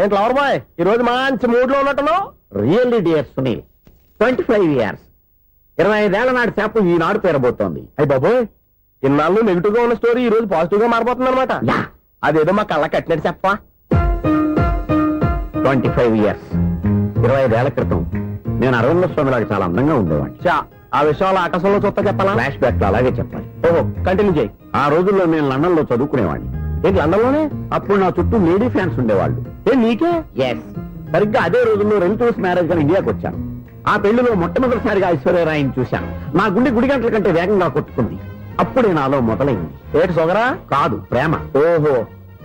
ఏంటి లవర్ బాయ్, ఈ రోజు మంచి మూడ్ లో ఉన్నట్టున్నావు? రియల్లీ డియర్ సునీల్, 25 years 25 ఏళ్ల నాటి చేప ఈనాడు పేరబోతోంది. అయ్యి బాబోయ్, ఇన్నాళ్ళు నెగిటివ్ గా ఉన్న స్టోరీ ఈ రోజు పాజిటివ్ గా మారిపోతుంది అనమాట. అదేదో మా కళ్ళ కట్టినట్టు చెప్పా. 25 years 25 ఏళ్ల క్రితం నేను అరవింద స్వామిలాగా చాలా అందంగా ఉండేవాడిని. ఆ విషయాలు ఆకాశంలో చూస్తా చెప్పాలా? ఫ్లాష్ బ్యాక్ లో అలాగే చెప్పాలి. ఓహో, కంటిన్యూ చేయి. ఆ రోజుల్లో నేను లండన్ లో చదువుకునేవాడిని. ఏంటి లండన్ లోనే? అప్పుడు నా చుట్టూ లేడీ ఫ్యాన్స్ ఉండేవాళ్ళు. నీకే? ఎస్, సరిగ్గా అదే రోజుల్లో రిలేటివ్స్ మ్యారేజ్ గా ఇండియాకి వచ్చాను. ఆ పెళ్లిలో మొట్టమొదటిసారిగా ఐశ్వర్యరాయని చూశాను. నా గుండె గుడి గంటల కంటే వేగంగా కొట్టుకుంది. అప్పుడే నాలో మొదలైంది. ఏటి సొగరా? కాదు, ప్రేమ. ఓహో,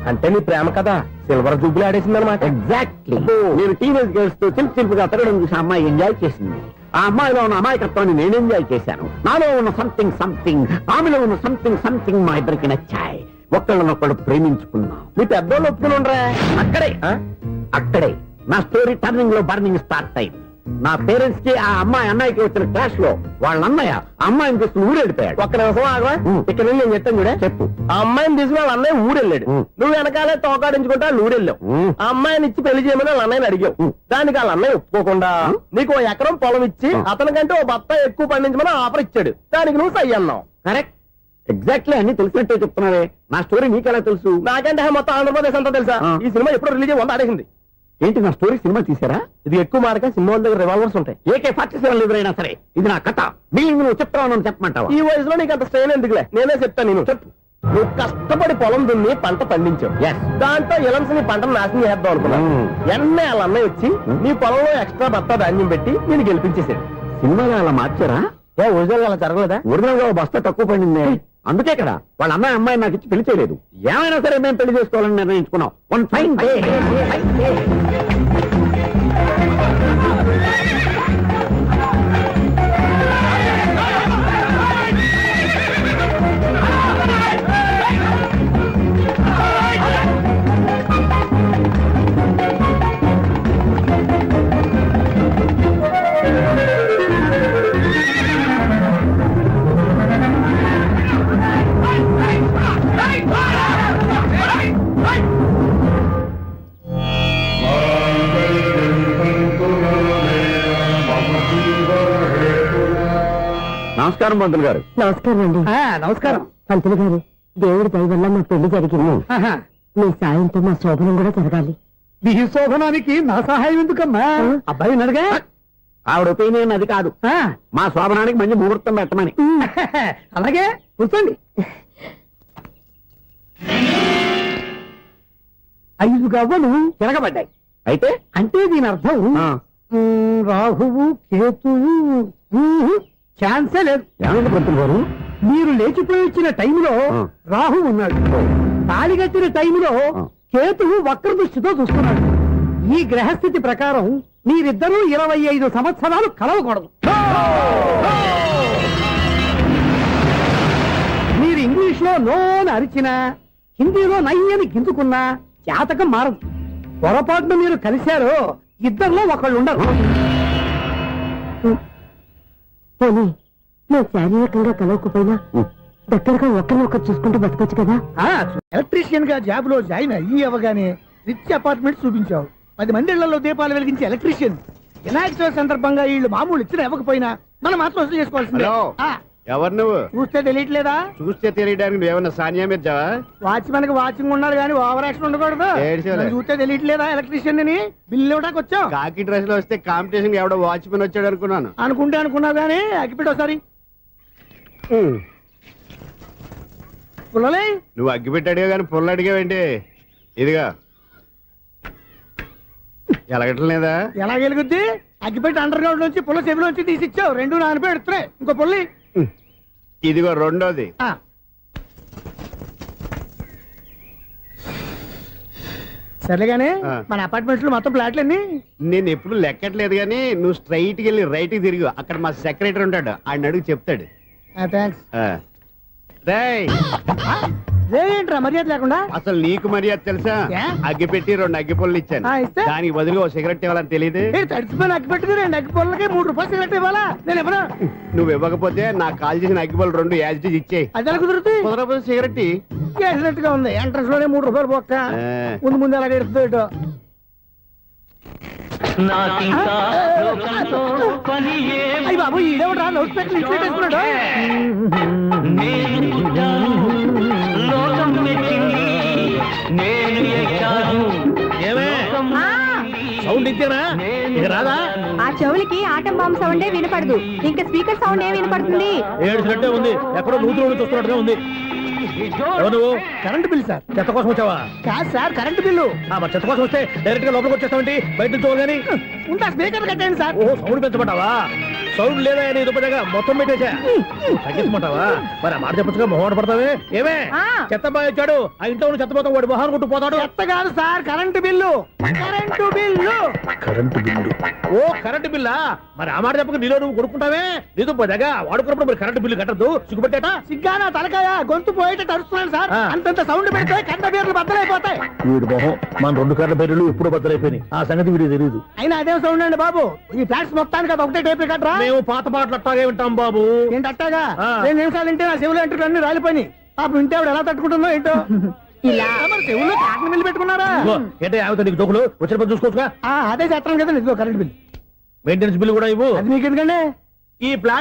అంటే నీ ప్రేమ కదా సిల్వర్ జూబ్లీ ఆడేసిందనమాట. ఎగ్జాక్ట్లీ. నేను టీనేజ్ గర్ల్స్ తో చిలుపుగా తిరగడం చూసి అమ్మాయి ఎంజాయ్ చేసింది. ఆ అమ్మాయిలో ఉన్న అమాయకత్వాన్ని నేను ఎంజాయ్ చేశాను. నాలో ఉన్న సంథింగ్ ఆమెలో ఉన్న సంథింగ్ మా ఇద్దరికి నచ్చాయి. ఒక్కళ్ళనొక్కడు ప్రేమించుకున్నాం. మీ పెద్దోళ్ళు ఒప్పుకుని ఉండరా? అక్కడే నా స్టోరీ టర్నింగ్ లో బర్నింగ్ స్టార్ట్ అయింది. నా పేరెంట్స్ కి ఆ అమ్మాయి అన్నయ్యకి వచ్చిన క్లాష్ లో వాళ్ళ అన్నయ్య అమ్మాయిని తీసుకుని ఊరెళ్ళిపోయాడు. ఒక్క నిమిషం ఆగవా? ఇక్కడ నుండి నేను చెప్తాను కూడా. చెప్పు. ఆ అమ్మాయిని తీసుకుని వాళ్ళ అన్నయ్య ఊరెళ్ళాడు. నువ్వు వెనకాలే తోకాడించుకుంటా వాళ్ళు ఊరెళ్ళావు. ఆ అమ్మాయిని ఇచ్చి పెళ్లి చేయమని వాళ్ళ అన్నయ్యని అడిగావు. దానికి వాళ్ళ అన్నయ్య ఒప్పుకోకుండా నీకు 1 ఎకరం పొలం ఇచ్చి అతనికంటే 1 బత్త ఎక్కువ పండించమని ఆఫర్ ఇచ్చాడు. దానికి నువ్వు సై అన్నావు. కరెక్ట్, ఎగ్జాక్ట్లీ అన్ని తెలిసినట్టే చెప్తున్నావే. నా స్టోరీ నీకెలా తెలుసు? నాకంటే మొత్తం ఆంధ్రప్రదేశ్ అంతా తెలుసా? ఈ సినిమా ఎప్పుడు రిలీజ్ 100 ఆడేసింది. ఏంటి నా స్టోరీ సినిమా తీసారా? ఇది ఎక్కువ మార్క సినిమా దగ్గర రివాల్వర్స్ ఉంటాయి. AK-47 ఎదురైనా సరే ఇది నా కథ. మిగిలింది నువ్వు చెప్తావు చెప్పమంటావా? ఈ వయసులో నీకు అంత స్ట్రెయిన్ ఎందుకులే, నేనే చెప్తాను. నేను చెప్పు. నువ్వు కష్టపడి పొలం దున్ని పంట పండించావు. దాంతో ఇలమ్స్ నీ పంటను నాశనం చేద్దాం అనుకున్నావు. ఎన్నే వాళ్ళ అన్నయ్య వచ్చి నీ పొలంలో ఎక్స్ట్రా బత్తా ధాన్యం పెట్టి నేను గెలిపించేసాడు. సినిమాలో అలా మార్చారా? ఒరిజినల్ అలా జరగలేదా? ఒరిజినల్ గా బస్తా తక్కువ పడింది. అందుకే కదా వాళ్ళ అమ్మాయి నాకు ఇచ్చి పెళ్లి చేయలేదు. ఏమైనా సరే మేము పెళ్లి చేసుకోవాలని నిర్ణయించుకున్నాం. One fine day. నమస్కారం పంతులు గారు. నమస్కారం అండి. నమస్కారం. పంతులు గారు, దేవుడి దయ వల్ల మా పెళ్లి జరిగింది. మీ సాయంతో మా శోభనం కూడా జరగాలి. మీ శోభనానికి నా సహాయం ఎందుకమ్మా? అబ్బాయి ఉన్నాడుగా. ఆవిడ ఒపీనియన్ అది కాదు. మా శోభనానికి మంచి ముహూర్తం పెట్టమని. అలాగే కూర్చోండి. 5 గవ్వలు తిరగబడ్డాయి. అయితే అంటే దీని అర్థం రాహువు కేతువు ఛాన్సే లేదు. ఏమైంది పంతులు గారు? మీరు లేచిపోయి వచ్చిన టైంలో రాహు ఉన్నాడు. తాళి కట్టిన టైంలో కేతువు వక్ర దృష్టితో చూస్తున్నాడు. ఈ గ్రహస్థితి ప్రకారం మీరిద్దరూ 25 సంవత్సరాలు కలవకూడదు. మీరు ఇంగ్లీష్ లో నోని అరిచినా, హిందీలో నయ్యని గింజుకున్నా జాతకం మారదు. పొరపాటున మీరు కలిశారో ఇద్దరిలో ఒకళ్ళు ఉండరు. పోనీ మేము శారీరకంగా కలవకపోయినా దగ్గరగా ఒకరినొకరు చూసుకుంటూ బతకొచ్చు కదా. ఎలక్ట్రీషియన్ గా జాబ్ లో జాయిన్ అయ్యి అవగానే రిచ్ అపార్ట్మెంట్ చూపించావు. 10 మంది ఇళ్లలో దీపాలు వెలిగించే ఎలక్ట్రీషియన్. వినాయక చవితి సందర్భంగా వీళ్ళు మామూలు ఇచ్చిన ఇవ్వకపోయినా మనం మాత్రం వసూలు చేసుకోవాల్సిందే. ఎవరు నువ్వు? చూస్తే తెలియట్లేదా? చూస్తే తెలియడానికి నువ్వేమన్నా సానియా మీర్జావా? వాచ్మెన్ కి వాచింగ్ ఉండాలి కానీ ఓవర్ యాక్షన్ ఉండకూడదు. నన్ను చూస్తే తెలియట్లేదా ఎలక్ట్రీషియన్ అని? బిల్లు ఇవ్వడానికి వచ్చాం. కాకి డ్రెస్ లో వస్తే కాంపిటీషన్ ఎవడో వాచ్మెన్ వచ్చాడు అనుకున్నాను. అనుకున్నావు కానీ అగ్గిపెట్టి ఒకసారి. పుల్లలే నువ్వు అగ్గిపెట్టి అడిగా కానీ పుల్ల అడిగావేంటి? ఇదిగా ఎలగట్లేదా? ఎలా వెలుగుద్ది? అగ్గిపెట్టి అండర్ గ్రౌండ్ నుంచి పుల్ల చెవిలోంచి తీసిచ్చావు. 2 నానపై ఎడుతున్నాయి. ఇంకో పుల్లి ఇదిగో రెండోది. సర్లేగానే మన అపార్ట్మెంట్స్ లో మొత్తం ఫ్లాట్లు అన్ని నేను ఎప్పుడు లెక్కట్లేదు కానీ నువ్వు స్ట్రైట్ కి వెళ్ళి రైట్ కి తిరిగి అక్కడ మా సెక్రటరీ ఉంటాడు. ఆయన అడుగు చెప్తాడు. థ్యాంక్స్. రేయ్, ఏంట్రా మర్యాద లేకుండా? అసలు నీకు మర్యాద తెలుసా? అగ్గి పెట్టి 2 అగ్గి పుల్లలు ఇచ్చాను. దానికి బదులుగా 1 సిగరెట్ ఇవ్వాలని తెలియదు. తడిచిపోయిన అగ్గి పెట్టుకుని 2 అగ్గి పుల్లలకి 3 రూపాయలు సిగరెట్ ఇవ్వాలా? నేను ఇవ్వను. నువ్వు ఇవ్వకపోతే నాకు కాల్ చేసిన అగ్గి పుల్లలు 2 యాజిటీజ్ ఇచ్చేయి. అది ఎలా కుదురుతుంది? కుదరపోతే సిగరెట్ చేసినట్టుగా ఉంది. ఎంట్రన్స్ లోనే 3 రూపాయలు పోక్క. ముందు అలాగే ఎడుతుంది ఇటు. అయ్యి బాబు ఈడేవడా లౌడ్ స్పీకర్ ఇంట్లో పెట్టేసుకున్నాడు. సౌండ్ ఇంతేనా? ఇక రాదా? ఆ చెవులకి ఆటం బాంబు సౌండే వినపడదు. ఇంకా స్పీకర్ సౌండ్ ఏ వినపడుతుంది? ఏడుసినట్టే ఉంది. ఎక్కడో నూతులు చూస్తున్నట్టుగా ఉంది. నువ్వు కరెంట్ బిల్ సార్? చెత్త కోసం వచ్చావా? కాదు సార్, కరెంట్ బిల్లు. మరి చెత్త కోసం వస్తే డైరెక్ట్ గా లోపలికి వచ్చేస్తామంటే బయట నుంచి కానీ ఉంటా. స్పీకర్ కట్టండి సార్. ఓహో, సౌండ్ పెంచమంటావా? సౌండ్ లేదా అని దుప్పటగా మొత్తం పెట్టేసా. తగ్గించమంటావా? మరి ఆ మాట చెప్పచ్చుగా మొహం పడతావే. ఏమే చెత్త బాగా వచ్చాడు. ఆ ఇంట్లో ఉన్న చెత్త పోతాం, వాడు మొహాన్ని కొట్టు పోతాడు. చెత్త కాదు సార్, current bill. Current bill. Current bill. ఓ కరెంటు బిల్లా? మరి ఆ మాట చెప్పక నీలో నువ్వు కొడుకుంటావే. నీతో పోదాగా వాడుకున్నప్పుడు మరి కరెంటు బిల్లు కట్టద్దు. సిగ్గుపెట్టేట? సిగ్గానా తలకాయ? గొంతు పోయేటట్టు అరుస్తున్నాను సార్. అంతంత సౌండ్ పెడితే కరెంటు బీర్లు బద్దలైపోతాయి. వీడు మొహం మన 2 కరెంటు బీర్లు ఇప్పుడు బద్దలైపోయినాయి. ఆ సంగతి వీడికి తెలియదు. అయినా అదే సౌండ్ అండి బాబు. ఈ ఫ్లాట్స్ మొత్తానికి అది ఒకటే టేప్ కట్టరా? మేము పాత పాటలు అట్టాగే వింటాం బాబు. ఏంటి అట్టాగా? 2 నిమిషాలు వింటే నా చెవులు ఎంటర్ అన్ని రాలిపోయి పాపం వింటే ఆవిడ ఎలా తట్టుకుంటుందో ఏంటో. ఇలా మరి చెవుల్లో కాటన్ బిల్లు పెట్టుకున్నారా? ఏంటో యావత నీకు దొక్కులు వచ్చినప్పుడు చూసుకోవచ్చుగా. అదే చేస్తాను కదా, ఇదిగో కరెంట్ బిల్, మెయింటెనెన్స్ బిల్ కూడా ఇవ్వు. అది మీకు ఎందుకండి? ఈ ఫ్లాట్